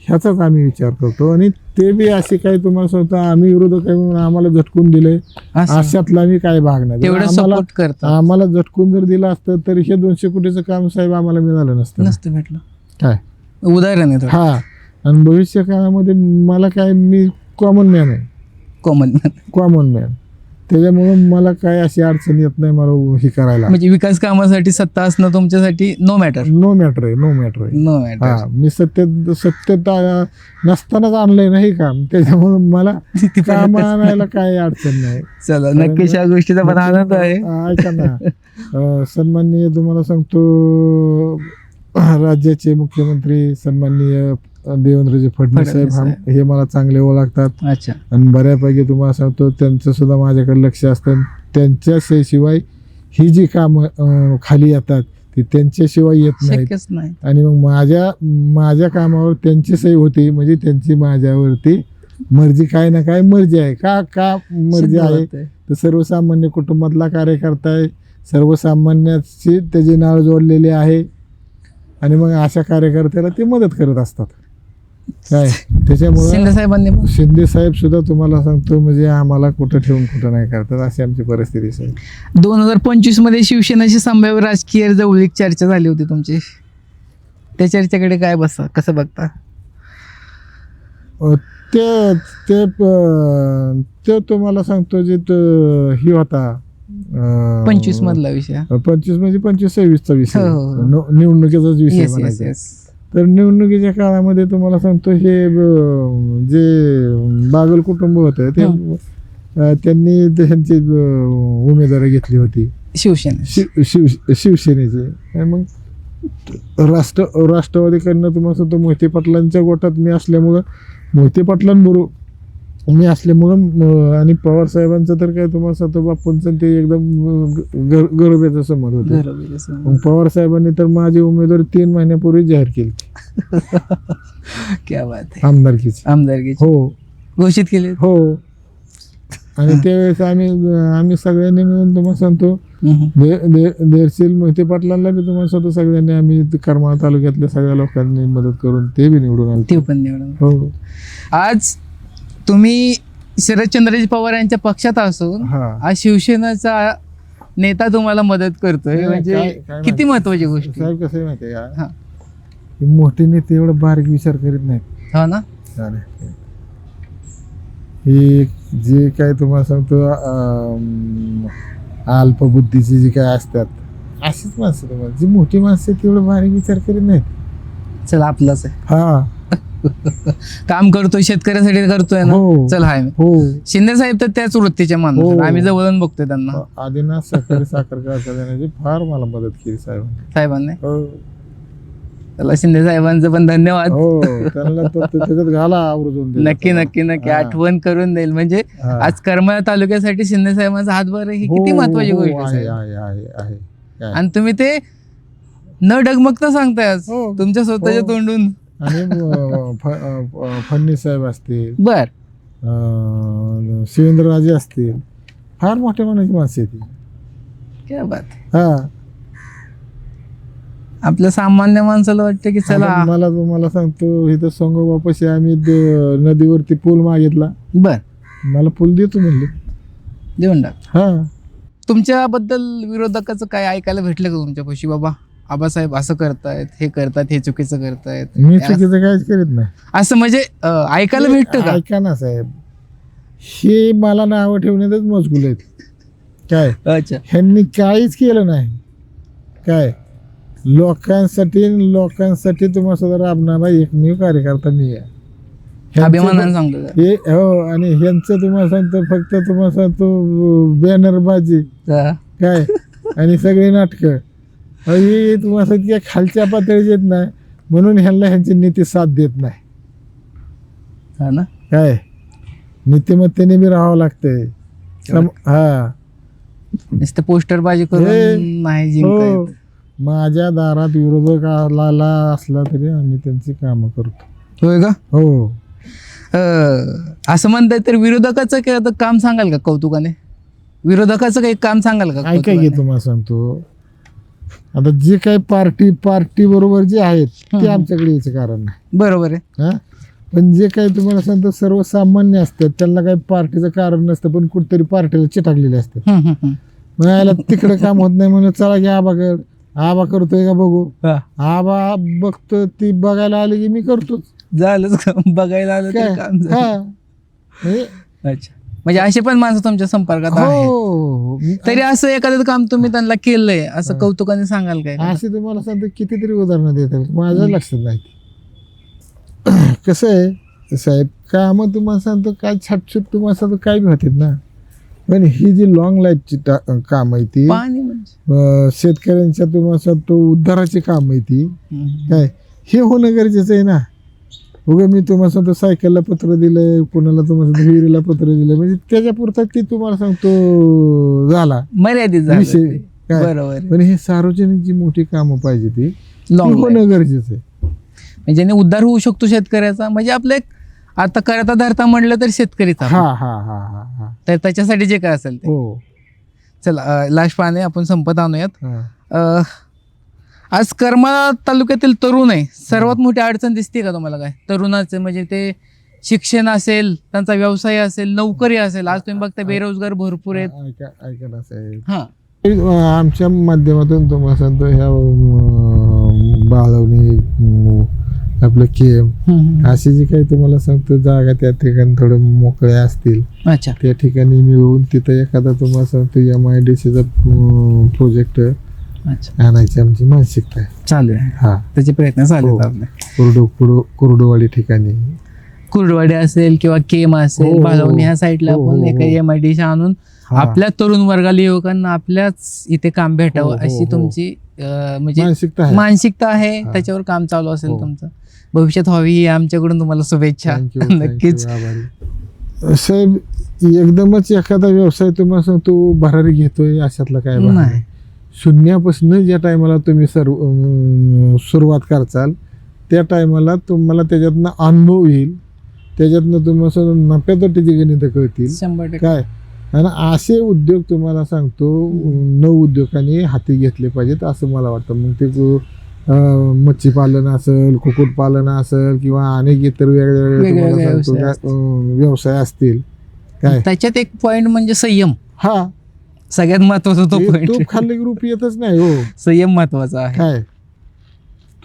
ह्याचाच आम्ही विचार करतो. आणि ते बी असे काही तुम्हाला सांगतो आम्ही विरोधक आहे म्हणून आम्हाला झटकून दिले अशातला आम्ही काय भाग नाही. आम्हाला झटकून जर दिलं असतं तर हे 200 कोटीचं काम साहेब आम्हाला मिळालं नसतं भेटलं. काय उदाहरण आहे. हा आणि भविष्य काळामध्ये मला काय मी कॉमन मॅन आहे. कॉमन मॅन त्याच्यामुळं मला काय अशी अडचण येत नाही मला हे करायला. म्हणजे विकास कामासाठी सत्ता असणं तुमच्यासाठी नो मॅटर. नो मॅटर आहे, नो मॅटर आहे. No matter. हा, मी सत्तेत नसतानाच आणलंय ना हे काम, त्याच्यामुळे मला काम आणायला काय अडचण नाही. चला, नक्कीच या गोष्टीचा पण आनंद आहे. ऐका ना, सन्माननीय तुम्हाला सांगतो राज्याचे मुख्यमंत्री सन्माननीय देवेंद्रजी फडणवीस साहेब हे मला चांगले ओळखतात. अच्छा. आणि बऱ्यापैकी तुम्हाला सांगतो त्यांचं सुद्धा माझ्याकडे लक्ष असतं. त्यांच्याशिवाय ही जी कामं खाली येतात ती त्यांच्याशिवाय येत नाहीत. शक्यच नाही. आणि मग माझ्या कामावर त्यांची सही होती म्हणजे त्यांची माझ्यावरती मर्जी, काय ना काय मर्जी आहे. का मर्जी आहे तर सर्वसामान्य कुटुंबातला कार्यकर्ता आहे, सर्वसामान्याची त्याची नाळ जोडलेली आहे आणि मग अशा कार्यकर्त्याला ते मदत करत असतात. काय त्याच्यामुळे शिंदे साहेब सुद्धा तुम्हाला सांगतो म्हणजे आम्हाला कुठं ठेवून कुठं नाही करतात, अशी आमची परिस्थिती आहे. 2025 मध्ये शिवसेनेची संभाव्य राजकीय जवळीक चर्चा झाली होती तुमची, त्या चर्चेकडे काय कसं बघता? ते तुम्हाला सांगतो जे ही होता 25 मधला विषय, 25 म्हणजे 25-26चा विषय, हो. निवडणुकीचाच विषय म्हणायचा. तर निवडणुकीच्या काळामध्ये तुम्हाला सांगतो हे जे बागल कुटुंब होतं त्यांनी त्यांची उमेदवारी घेतली होती शिवसेनेची. आणि मग राष्ट्रवादीकडनं तुम्हाला सांगतो मोहिते पाटलांच्या गोटात मी असल्यामुळं मोहिते पाटलांबरोबर मी असल्यामुळं आणि पवार साहेबांचं तर काय तुम्हाला सांगतो बापूंचं ते एकदम गरोब्याचं संबंध होतं. मग पवार साहेबांनी तर माझी उमेदवारी 3 महिन्यापूर्वी जाहीर केली. क्या बात आहे. आमदारकीची हो घोषित केली. हो. आणि त्यावेळेस आम्ही सगळ्यांनी मिळून तुम्हाला सांगतो देरशील मोहिते पाटलांना बी तुम्हाला सांगतो सगळ्यांनी आम्ही करमाळा तालुक्यातल्या सगळ्या लोकांनी मदत करून ते बी निवडून आले. ते पण निवडून. हो. आज तुम्ही शरदचंद्रजी पवार यांच्या पक्षात असून आज शिवसेनेचा नेता तुम्हाला मदत करतोय म्हणजे किती महत्वाची गोष्ट. साहेब कसं आहे माहिती आहे का, मोठे नेते एवढं बारीक विचार करीत नाहीत. हो ना. हे जे काय तुम्हाला सांगतो अल्पबुद्धीची जी काय असतात अशीच माणसं तुम्हाला, जी मोठी माणसं आहेत तेवढं बारीक विचार करीत नाहीत. चला आपलाच आहे. हा. काम करतोय शेतकऱ्यासाठी करतोय ना. हो. चल हाय. हो. शिंदे साहेब तर त्याच वृत्तीचे माणूस हो. आम्ही जवळून बघतोय त्यांना. आदिनाथ सहकारी साखर कारखान्याची फार मला मदत केली साहेबांनी. हो. त्याला शिंदे साहेबांचं पण धन्यवाद. हो. त्यांना त्याच्यात घाला आवर्जून. नक्की आठवण करून देईल. म्हणजे आज करमाळा तालुक्यासाठी शिंदे साहेबांचा हातभार ही किती महत्वाची गोष्ट आहे. आणि तुम्ही ते न डगमगता सांगताय आज तुमच्या स्वतःच्या तोंडून. आणि फडणवीस साहेब असतील, बर शिवेंद्रराजे असतील, फार मोठ्या मनाची माणसं आहेत. क्या बात. हा. आपल्या सामान्य माणसाला वाटतं की चला. मला तुम्हाला सांगतो इथं संगोबापाशी आम्ही नदीवरती पूल मागितला. बर. मला पूल देतो म्हणले, देऊन टाक. हा. तुमच्याबद्दल विरोधकाचं काय ऐकायला भेटलं का तुमच्यापाशी, बाबा आबासाहेब असं करतायत, हे करतात, हे चुकीचं करतायत? मी चुकीचं काहीच करीत नाही असं म्हणजे ऐकायला भेटतं का? ऐका ना साहेब, हे मला नावं ठेवण्यातच मजगूल आहेत. काय अच्छा. ह्यांनी काहीच केलं नाही. काय लोकांसाठी तुम्हाला सुद्धा राबणारा एकमेव कार्यकर्ता मी आहे. अभिमानाने सांगतो. हे हो. आणि ह्यांचं तुम्हाला सांगतो फक्त तुम्हाला सांगतो बॅनरबाजी काय आणि सगळे नाटकं ही तुम्हाला सांगतो खालच्या पातळीच येत नाही, म्हणून ह्यांची नीती साथ देत नाही. हा ना. काय नीतिमत्तेने बी राहावं लागतंय. हा. नुसतं पोस्टरबाजी करून नाही जिंकत. माझ्या दारात विरोधक आला असला तरी आम्ही त्यांची कामं करतो. होय का? हो. असं म्हणताय तर विरोधकाचं काही काम सांगाल का कौतुकाने? विरोधकाचं काही काम सांगाल का? ऐका की तुम्हाला सांगतो, आता जे काही पार्टी बरोबर जे आहेत ते आमच्याकडे यायचं कारण नाही. बरोबर आहे. हा. पण जे काही तुम्हाला सांगतो सर्वसामान्य असतात त्यांना काही पार्टीचं कारण नसतं, पण कुठेतरी पार्टीला चिटाकलेले असतात. मग याला तिकडे काम होत नाही म्हणून चला की आबा करतोय का बघू. आबा बघतो, ती बघायला आली की मी करतोच. झालंच बघायला आलं तर काम झालं. अच्छा. म्हणजे असे पण माणसं तुमच्या संपर्कात आहेत. हो तरी असं एखादं काम तुम्ही त्यांना केलंय असं कौतुकाने सांगाल काय? असे तुम्हाला सांगतो कितीतरी उदाहरणं देतात, माझ्या लक्षात नाही. कसं आहे साहेब, काम तुम्हाला सांगतो काय छटछूट तुम्हाला सांगतो काय बी होतात ना, पण ही जी लॉंग लाईफची काम आहे ती पाणी म्हणजे शेतकऱ्यांच्या तुम्हाला सांगतो उद्धाराची काम आहे ती, काय हे होणं गरजेचं आहे ना. उगा मी तुम्हाला सांगतो सायकलला पत्र दिलंय, कोणाला तुम्हाला सांगतो विहिरीला पत्र दिलंय, म्हणजे त्याच्यापुरता ते तुम्हाला सांगतो झाला मर्यादित झालं विषय ते. काय. बरोबर आहे. पण हे सार्वजनिक जी मोठी कामं पाहिजे ती Long होणं गरजेचं आहे. म्हणजे ज्याने उद्धार होऊ शकतो शेतकऱ्याचा, म्हणजे आपलं एक आता करता धरता म्हणलं तर शेतकरीच हा आपण. हा हा हा हा तर त्याच्यासाठी जे काय असेल ते. हो चला लास्ट पाहणे आपण संपत आणूयात. हा. आज करमाळा तालुक्यातील तरुण आहे, सर्वात मोठी अडचण दिसते का तुम्हाला काय तरुणाचे? म्हणजे ते शिक्षण असेल, त्यांचा व्यवसाय असेल, नोकरी असेल. आज तुम्ही बघता बेरोजगार भरपूर आहेत. ऐका ना साहेब, हा आमच्या माध्यमातून तुम्हाला सांगतो ह्या बाळवणी आपलं केम अशी जी काही तुम्हाला सांगतो जागा त्या ठिकाणी थोडं मोकळ्या असतील अच्छा त्या ठिकाणी मिळवून तिथं एखादा तुम्हाला सांगतो MIDCचा प्रोजेक्ट अच्छा आणायची आमची मानसिकता आहे. चालू आहे, हा त्याचे प्रयत्न चालू हो. आहेत आपले. कुर्डुवाडी ठिकाणी कुर्डवाडी असेल किंवा केम असेल, हो, हो. बाळवणी ह्या साईडला हो, आपण हो, एका हो. MIDC आणून हा. आपल्या तरुण वर्गाला युवकांना आपल्याच इथे काम हो, भेटावं हो, अशी हो. तुमची म्हणजे मानसिकता आहे. मानसिकता आहे. हा. त्याच्यावर काम चालू असेल हो. तुमचं, भविष्यात व्हावी ही आमच्याकडून तुम्हाला शुभेच्छा. Thank you, नक्कीच. आभारी. साहेब एकदमच एखादा व्यवसाय तुम्हाला सांगतो भरारी घेतोय अशातला काय भाग नाही. नाही. शून्यापासून ज्या टायमाला तुम्ही सुरुवात करचाल त्या टायमाला तुम्हाला त्याच्यातनं अनुभव येईल, त्याच्यातनं तुम्हाला नफ्यातोटीची गणितं कळतील 100% काय. आणि असे उद्योग तुम्हाला सांगतो उद्योगांनी हाती घेतले पाहिजेत असं मला वाटतं. मग ते मच्छीपालन असेल, कुक्कुटपालन असेल किंवा अनेक इतर वेगवेगळे वेगवेगळे तुम्हाला सांगतो व्यवसाय असतील काय. त्याच्यात एक पॉइंट म्हणजे संयम, हा सगळ्यात महत्वाचा तो तूप पॉइंट. खाल्ले ग्रुप येतच नाही हो संयम महत्वाचा आहे. काय.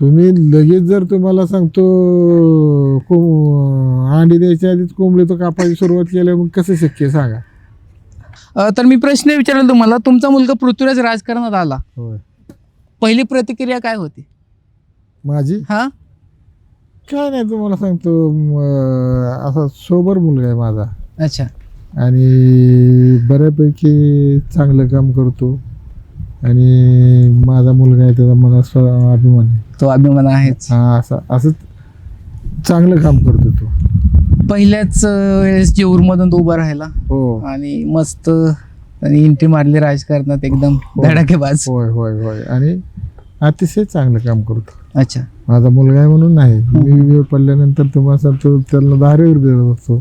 तुम्ही लगेच जर तुम्हाला सांगतो अंडी द्यायच्या आधीच कोंबडी तो कापायची सुरुवात केली, मग कसं शक्य आहे सांगा. तर मी प्रश्न विचारला तुम्हाला, तुमचा मुलगा पृथ्वीराज राजकारणात आला, होय. पहिली प्रतिक्रिया काय होती? माझी हा काय नाही तुम्हाला सांगतो असा सोबर मुलगा आहे माझा अच्छा आणि बऱ्यापैकी चांगलं काम करतो आणि माझा मुलगा आहे त्याचा मला अभिमान आहे. तो अभिमान आहेच. हा असं चांगलं काम करतो तो. पहिल्याच वेळेस जेऊरमधून तो उभा राहिला हो आणि मस्त आणि एंट्री मारली राजकारणात, एकदम हो. धडाकेबाज. होय होय होय आणि अतिशय चांगलं काम करतो. अच्छा माझा मुलगा आहे म्हणून नाही, मी वेळ पडल्यानंतर तुम्हाला सांगतो त्याला धारेवर देत असतो.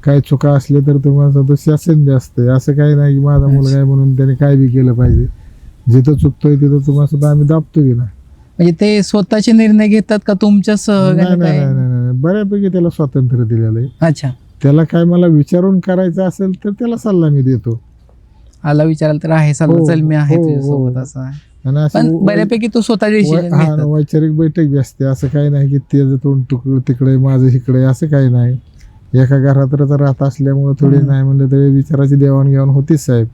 काही चुका असल्या तर तुम्हाला सांगतो शासन जास्त आहे, असं काही नाही की माझा मुलगा आहे म्हणून त्याने काय बी केलं पाहिजे. जिथं चुकतोय तिथं तुम्हाला सुद्धा आम्ही दाबतोय ना. म्हणजे ते स्वतःचे निर्णय घेतात का तुमच्या नाही सहकार्याने नाही काय? नाही नाही, बऱ्यापैकी त्याला स्वातंत्र्य दिलेलं आहे. अच्छा त्याला काय मला विचारून करायचं असेल तर त्याला सल्ला मी देतो. आला विचाराल तर आहे चाललं, हो, चल मी आहे हो, तुझ्यासोबत हो. असं आहे. आणि असं पण बऱ्यापैकी तो स्वतः डिसिजन हा घेतात. वैचारिक बैठक बी असते. असं काही नाही की त्याचं तोंड तिकडे माझं इकडे, असं काही नाही. एका घरात राहत असल्यामुळे थोडी नाही म्हणलं तरी विचाराची देवाणघेवाण होतीच साहेब.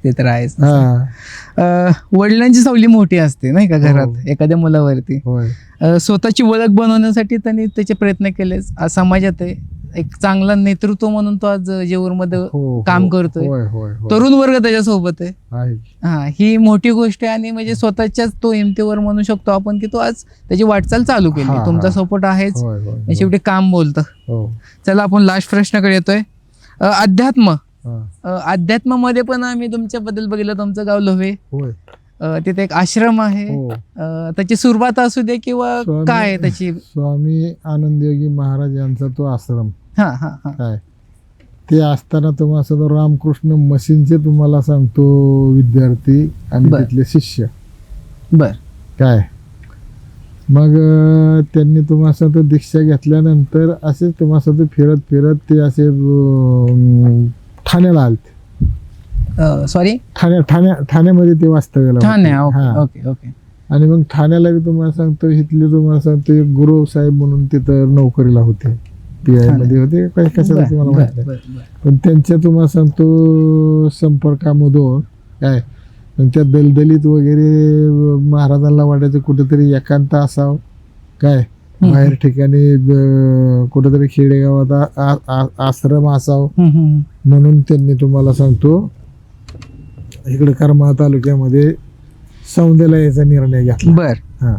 ते तर आहेच. हा वडिलांची सावली मोठी असते नाही का हो. घरात एखाद्या मुलावरती. होय स्वतःची ओळख बनवण्यासाठी त्यांनी त्याचे प्रयत्न केलेच. आज समाजात आहे एक चांगला नेतृत्व म्हणून तो आज जेऊरमध्ये हो, काम हो. करतोय. होय होय होय. तरुण वर्ग त्याच्यासोबत आहे. आहे. हा ही मोठी गोष्ट आहे आणि म्हणजे स्वतःच्याच तो हिमतीवर म्हणू शकतो आपण की तो आज त्याची वाटचाल चालू केली. हा, तुमचा हा. सपोर्ट आहेच. होय होय आणि शेवटी काम बोलतं. हो चला आपण लास्ट प्रश्नाकडे येतोय. अध्यात्म, हा. अध्यात्मामध्ये पण आम्ही तुमच्याबद्दल बघितलं, तुमचं गाव लोहे, होय तिथे एक आश्रम आहे. हो. त्याची सुरुवात असू दे किंवा स्वामी- काय आहे त्याची. स्वामी आनंदयोगी महाराज यांचा तो आश्रम हा हा हा काय ते असताना तुम्हाला सांगतो रामकृष्ण मशीनचे तुम्हाला सांगतो विद्यार्थी आणि बर. तिथले शिष्य बर काय मग त्यांनी तुम्हाला सांगतो दीक्षा घेतल्यानंतर असे तुम्हाला सांगतो फिरत फिरत ते असे ठाण्याला आलते. सॉरी ठाण्यामध्ये ते वास्तव्याला होते. ठाणे. हा. ओके ओके आणि मग ठाण्याला बी तुम्हाला सांगतो इथले तुम्हाला सांगतो एक गुरु साहेब म्हणून तिथं नोकरीला होते. PI मध्ये होते काय कशाला तुम्हाला माहित नाही. पण त्यांच्या तुम्हाला सांगतो संपर्कामधून काय पण त्या दलदलीत वगैरे महाराजांना वाटायचं कुठेतरी एकांत असावं काय बाहेर ठिकाणी कुठेतरी खेडेगावात आश्रम असावं म्हणून त्यांनी तुम्हाला सांगतो इकडे करमाळा तालुक्यामध्ये सौंदेला यायचा निर्णय घेतला. बर. हा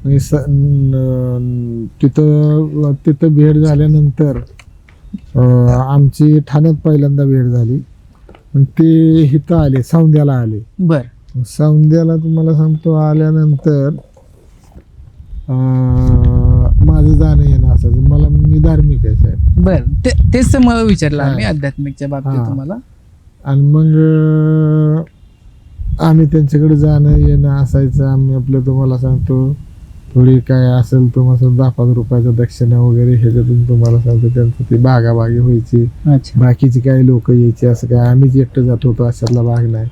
म्हणजे तिथं भेट झाल्यानंतर आमची ठाण्यात पहिल्यांदा भेट झाली. पण ते इथं आले सौंद्याला आले. बर. सौंद्याला तुम्हाला सांगतो आल्यानंतर माझं जाणं येणं असायचं. मी धार्मिक आहे साहेब. बर. तेच मला विचारलं आम्ही आध्यात्मिकच्या बाबतीत हा. तुम्हाला. आणि मग आम्ही त्यांच्याकडे जाणं येणं असायचं. आम्ही आपलं तुम्हाला सांगतो थोडी काय असेल तुम्हाला 10-5 रुपयाचं दक्षिणा वगैरे ह्याच्यातून तुम्हाला सांगतो त्यांचं ती बागाबागी व्हायची. अच्छा. बाकीची काही लोक यायची असं काय आम्हीच एकटं जात होतो अशातला भाग नाही.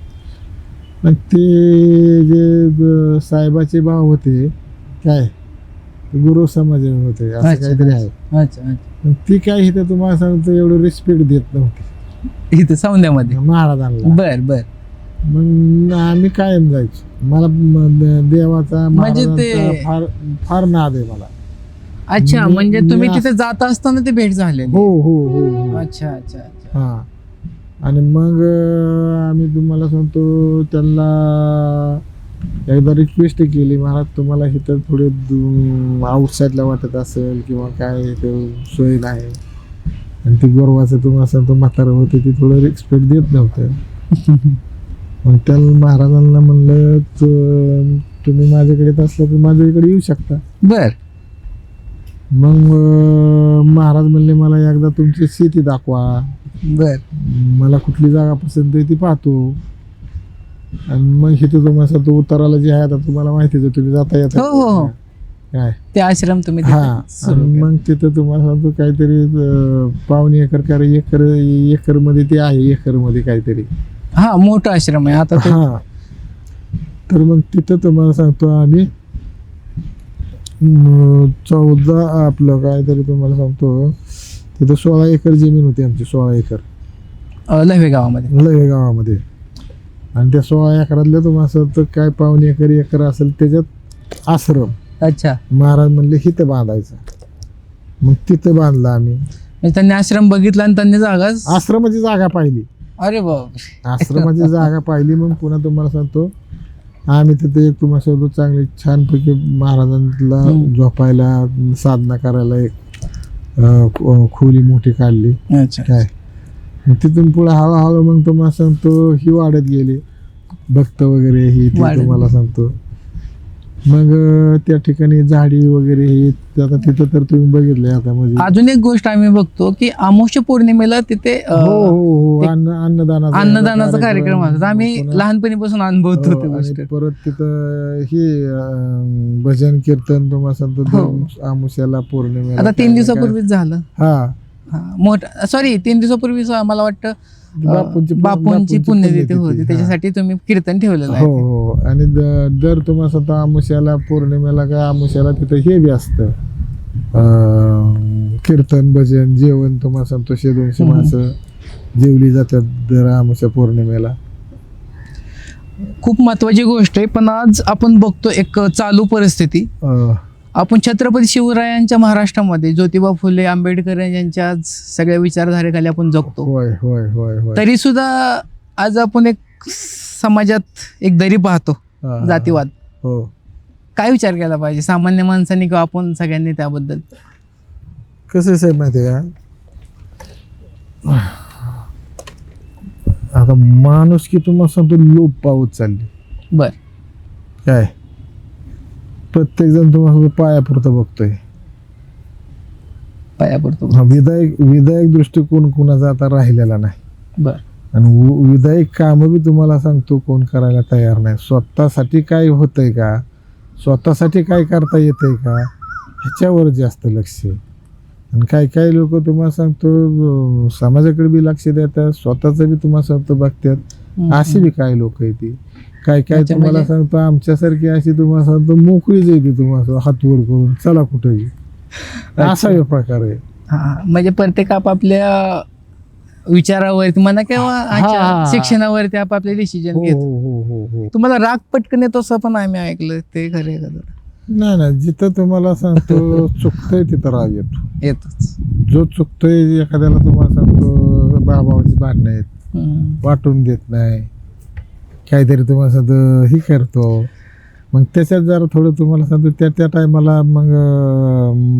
पण ते जे साहेबाचे भाव होते काय गुरु समाज होते असं अच्छा. काहीतरी आहे. अच्छा. अच्छा. पण ती काय इथं तुम्हाला सांगतो एवढं रिस्पेक्ट देत नव्हती इथं सौंद्यामध्ये. महाराजांना. बर. बर. मग आम्ही कायम जायचो. मला देवाचा म्हणजे महाराजांचा फार फार नाद आहे मला. अच्छा. मी- म्हणजे मी तुम्ही असं- तिथे जात असताना ते भेट झाले. हो हो हो हो. अच्छा. अच्छा. अच्छा. हा आणि मग आम्ही तुम्हाला सांगतो त्यांना एकदा रिक्वेस्ट केली महाराज तुम्हाला इथं थोडे आउटसाईडला वाटत असेल किंवा काय इथं सोय नाही. आणि ती गोरवाचं तुम्हाला सांगतो म्हातारं होते ती थोडं रिस्पेक्ट देत नव्हतं. मग त्याला महाराजांना म्हणलं तुम्ही माझ्याकडे येत असला तर माझ्या इकडे येऊ शकता. बर. मग महाराज म्हणले मला एकदा तुमची शेती दाखवा. बर. मला कुठली जागा पसंत आहे ती पाहतो. आणि मग इथे तुम्हाला सांगतो उताराला जे आहे आता तुम्हाला माहितीच आहे तुम्ही जाता येता हो, हो, हो. काय ते आश्रम तुम्ही तिथे हा सुरू आणि केलं. मग तिथं तुम्हाला सांगतो काहीतरी 1.25 एकर का एकर मध्ये ते आहे एकर मध्ये काहीतरी. हा मोठा आश्रम आहे आता. हा तर मग तिथं तुम्हाला सांगतो आम्ही 14 आपलं काहीतरी तुम्हाला सांगतो तिथं 16 एकर जमीन होती आमची. 16 एकर लहवे गावामध्ये. लय गावामध्ये. आणि त्या 16 एकरातल्या तुम्हाला सांगतो काय 1.25 एकर असेल त्याच्यात आश्रम. अच्छा. महाराज म्हणले हिथं बांधायचं. मग तिथं बांधलं आम्ही. म्हणजे त्यांनी आश्रम बघितला आणि त्यांनी जागा. आश्रमाची जागा पाहिली. अरे बाप. आश्रमाची जागा पाहिली. मग पुन्हा तुम्हाला सांगतो आम्ही तिथे एक तुम्हाला सांगतो चांगली छानपैकी महाराजांना झोपायला साधना करायला एक खोली मोठी काढली. अच्छा. काय मग तिथून पुढे हळूहळू मग तुम्हाला सांगतो ही वाढत गेली भक्त वगैरे ही वाढत तुम्हाला सांगतो. मग त्या ठिकाणी झाडी वगैरे ही आता तिथं तर तुम्ही बघितलंय आता म्हणजे. अजून एक गोष्ट आम्ही बघतो की अमावस्या पौर्णिमेला तिथे हो हो हो एक अन्नदानाचा कार्यक्रम असतो. आम्ही पुन्हा- लहानपणीपासून अनुभवतो हो, ती आणि गोष्ट. परत तिथं हे भजन कीर्तन तुम्हाला सांगतो हो. आमुष्याला पौर्णिमेला आता 3 काय- दिवसापूर्वीच झालं. हा मोठा सॉरी 3 दिवसापूर्वीच मला वाटतं बापूंची पुण्यतिथी पुण्यतिथी, होती. हा. त्याच्यासाठी तुम्ही कीर्तन ठेवलेलं हो आहे. हो आणि दर तुम्हाला सांगतो आमुष्याला पौर्णिमेला काय आमुष्याला तिथं हे बी असतं कीर्तन भजन जेवण तुम्हाला सांगतो 100-200 माणसं जेवली जातात दर आमुष्या पौर्णिमेला. खूप महत्वाची गोष्ट आहे. पण आज आपण बघतो एक चालू परिस्थिती. आपण छत्रपती शिवरायांच्या महाराष्ट्रामध्ये ज्योतिबा फुले आंबेडकर यांच्या आज सगळ्या विचारधारेखाली आपण जगतो. होय होय होय होय. तरी सुद्धा आज आपण एक समाजात एक दरी पाहतो. हा. जातीवाद. हो काय विचार केला पाहिजे सामान्य माणसांनी किंवा आपण सगळ्यांनी त्याबद्दल? कसं साहेब माहिती आहे का आता माणूस की तुम्हाला सांगतो लोप पावत चालली. बर. काय प्रत्येक जण तुम्हाला पायापुरतं बघतोय. पायापडतो. हा, विधायक दृष्टिकोन कुणाचा आता राहिलेला नाही. बर. आणि विधायक कामं बी तुम्हाला सांगतो कोण करायला तयार नाही. स्वतःसाठी काय होतंय का स्वतःसाठी काय करता येतंय का ह्याच्यावर जास्त लक्ष आहे. आणि काही लोक तुम्हाला सांगतो समाजाकडे बी लक्ष देतात स्वतःच बी तुम्हाला सांगतो बघतात. अशी बी काय लोक आहे ती काय अच्छा, तुम्हाला म्हणजे- सांगतो आमच्यासारखी अशी तुम्हाला सांगतो मोकळीच आहे ती तुम्हाला हात वर करून चला कुठेही असा एक प्रकार आहे. हा म्हणजे प्रत्येक आपापल्या विचारावरती म्हणा किंवा हा. शिक्षणावरती आपापले डिसिजन हो घेतो. हो हो हो तुम्हाला राग पटकन येतो असं पण आम्ही ऐकलं, ते खरे का जरा? नाही नाही, जिथं तुम्हाला सांगतो चुकतंय तिथं राग येतो. येतोच. जो चुकतोय एखाद्याला तुम्हाला सांगतो भावाची भांडणं आहेत, वाटून देत नाही, काहीतरी तुम्हाला सांगतो ही करतो, मग त्याच्यात जरा थोडं तुम्हाला सांगतो त्या टायमाला मग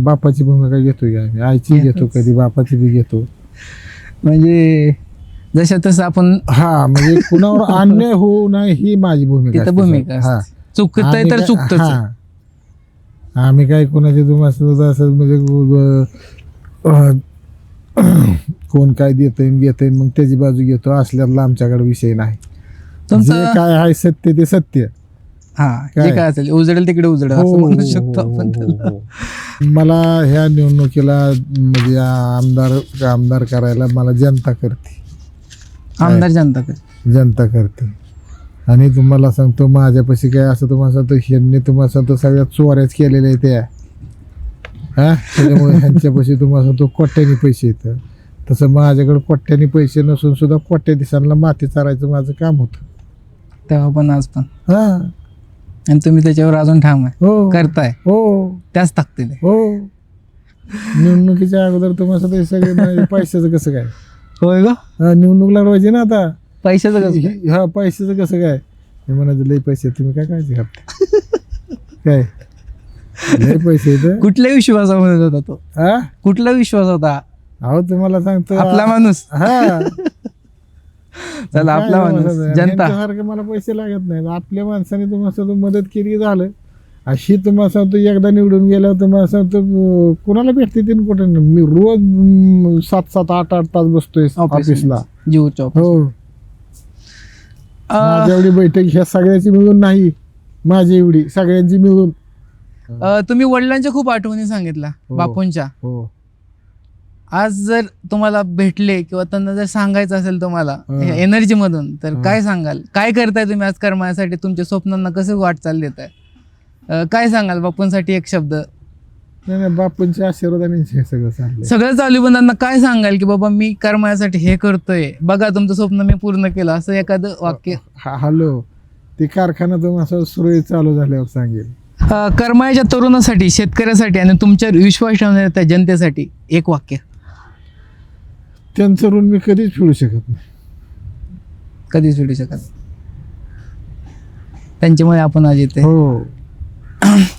बापाची भूमिका घेतोय आम्ही, आईची घेतो, कधी बापाची बी घेतो. म्हणजे जसं तसं आपण हा म्हणजे कुणावर अन्याय होऊ नये ही माझी भूमिका तिथं असते. भूमिका हा. चुकतंय आम्ही तर काय- चुकतच. हा. आम्ही काय कोणाचे तुम्हाला असं म्हणजे कोण काय देतंय मग त्याची बाजू घेतो असल्यातला आमच्याकडे विषय नाही. जे तुमचं काय आहे सत्य ते सत्य. हा जे काय? काय असेल उजडेल तिकडे उजडेल हो, असं हो, म्हणू हो, शकतो हो, आपण हो, त्याला. हो. मला ह्या निवडणुकीला म्हणजे आमदार करायला मला जनता करते. आमदार जनता करते. आणि तुम्हाला सांगतो माझ्यापाशी काय असं तुम्हाला सांगतो ह्यांनी तुम्हाला सांगतो सगळ्या चोऱ्याच केलेल्या आहेत त्या. हा त्याच्यामुळे ह्यांच्यापाशी तुम्हाला सांगतो कोट्यानी पैसे येतं. तसं माझ्याकडे कोट्यानी पैसे नसून सुद्धा कोट्या दिवसांना माती चारायचं माझं काम होतं. तेव्हा पण आज पण, हा आणि तुम्ही त्याच्यावर अजून ठाम आहे, हो करताय हो त्याच ताकदीने. हो. निवडणुकीच्या अगोदर तुम्हाला सांगतो हे सगळे म्हणजे पैशाचं कसं काय. होय ग, हा निवडणूक लढवायची ना आता. पैशाचं कसं काय? हा पैशाचं कसं काय. मी म्हणायचं लई पैसे आहेत, तुम्ही काय काळजी करता काय लई पैसे आहेत. कुठल्या विश्वासामध्ये होता तो? हा कुठला विश्वास होता? अहो तुम्हाला सांगतो आपला माणूस. हा चला आपला काय माणूस म्हणतात, जनता. यांच्यासारखं मला पैसे लागत नाही. आपल्या माणसाने तुम्हाला सांगतो मदत केली झालं. अशी तुम्हाला सांगतो एकदा निवडून गेल्यावर तुम्हाला सांगतो कुणाला भेटते तीन कुठे मी रोज 7-7, 8-8 तास बसतोय ऑफिसला. जीवच्या हो माझ्या एवढी बैठक ह्या सगळ्याची मिळून नाही, माझी एवढी सगळ्यांची मिळून. तुम्ही वडिलांच्या खूप आठवणी सांगितल्या, हो. बापूंच्या. हो आज जर तुम्हाला भेटले किंवा त्यांना जर सांगायचं असेल तुम्हाला हा. एनर्जी मधून, तर हा. काय सांगाल? काय करताय तुम्ही आज कर्मासाठी? तुमच्या स्वप्नांना कसं वाटचाल देताय? काय सांगाल बापूंसाठी एक शब्द? नाही बापूंच्या आशीर्वादाने हे सगळं चाललंय. सगळं चालू पण त्यांना काय सांगाल की बाबा मी कर्मासाठी हे करतोय, बघा तुमचं स्वप्न मी पूर्ण केलं, असं एखादं वाक्य? हॅलो ते कारखाना तुम्हाला सुरळीत चालू झाल्यावर सांगेल. कर्माच्या तरुणासाठी, शेतकऱ्यासाठी आणि तुमच्यावर विश्वास ठेवणाऱ्या त्या जनतेसाठी एक वाक्य. त्यांचं ऋण मी कधीच फेडू शकत नाही. कधीच भेटू शकत. त्यांच्यामुळे आपण आज येते. हो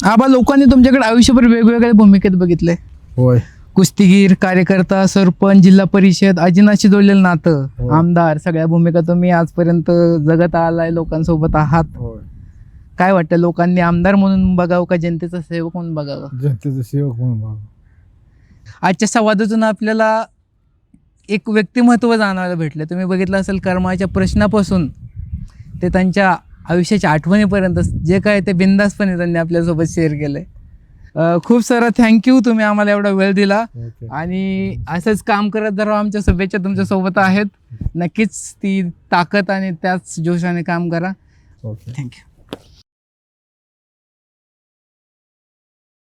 आबा, लोकांनी तुमच्याकडे आयुष्यभर वेगवेगळ्या भूमिकेत बघितले. होय कुस्तीगीर, कार्यकर्ता, सरपंच, जिल्हा परिषद, अजिनाशी जोडलेलं नातं, हो. आमदार, सगळ्या भूमिका तुम्ही आजपर्यंत जगत आलाय, लोकांसोबत आहात. होय. काय वाटतं, लोकांनी आमदार म्हणून बघावं का जनतेचा सेवक म्हणून बघावं? जनतेचं सेवक म्हणून भाव. आजच्या संवादातून आपल्याला एक व्यक्तिमत्व जाणवायला भेटलं. तुम्ही बघितलं असेल, कर्माच्या प्रश्नापासून ते त्यांच्या आयुष्याच्या आठवणीपर्यंत जे काय ते बिंदासपणे त्यांनी आपल्यासोबत शेअर केलंय. खूप सारा थँक्यू, तुम्ही आम्हाला एवढा वेळ दिला. ओके. आणि असंच काम करत जरा. आमच्या शुभेच्छा तुमच्या सोबत आहेत. नक्कीच ती ताकद आणि त्याच जोशाने काम करा. ओके. थँक्यू.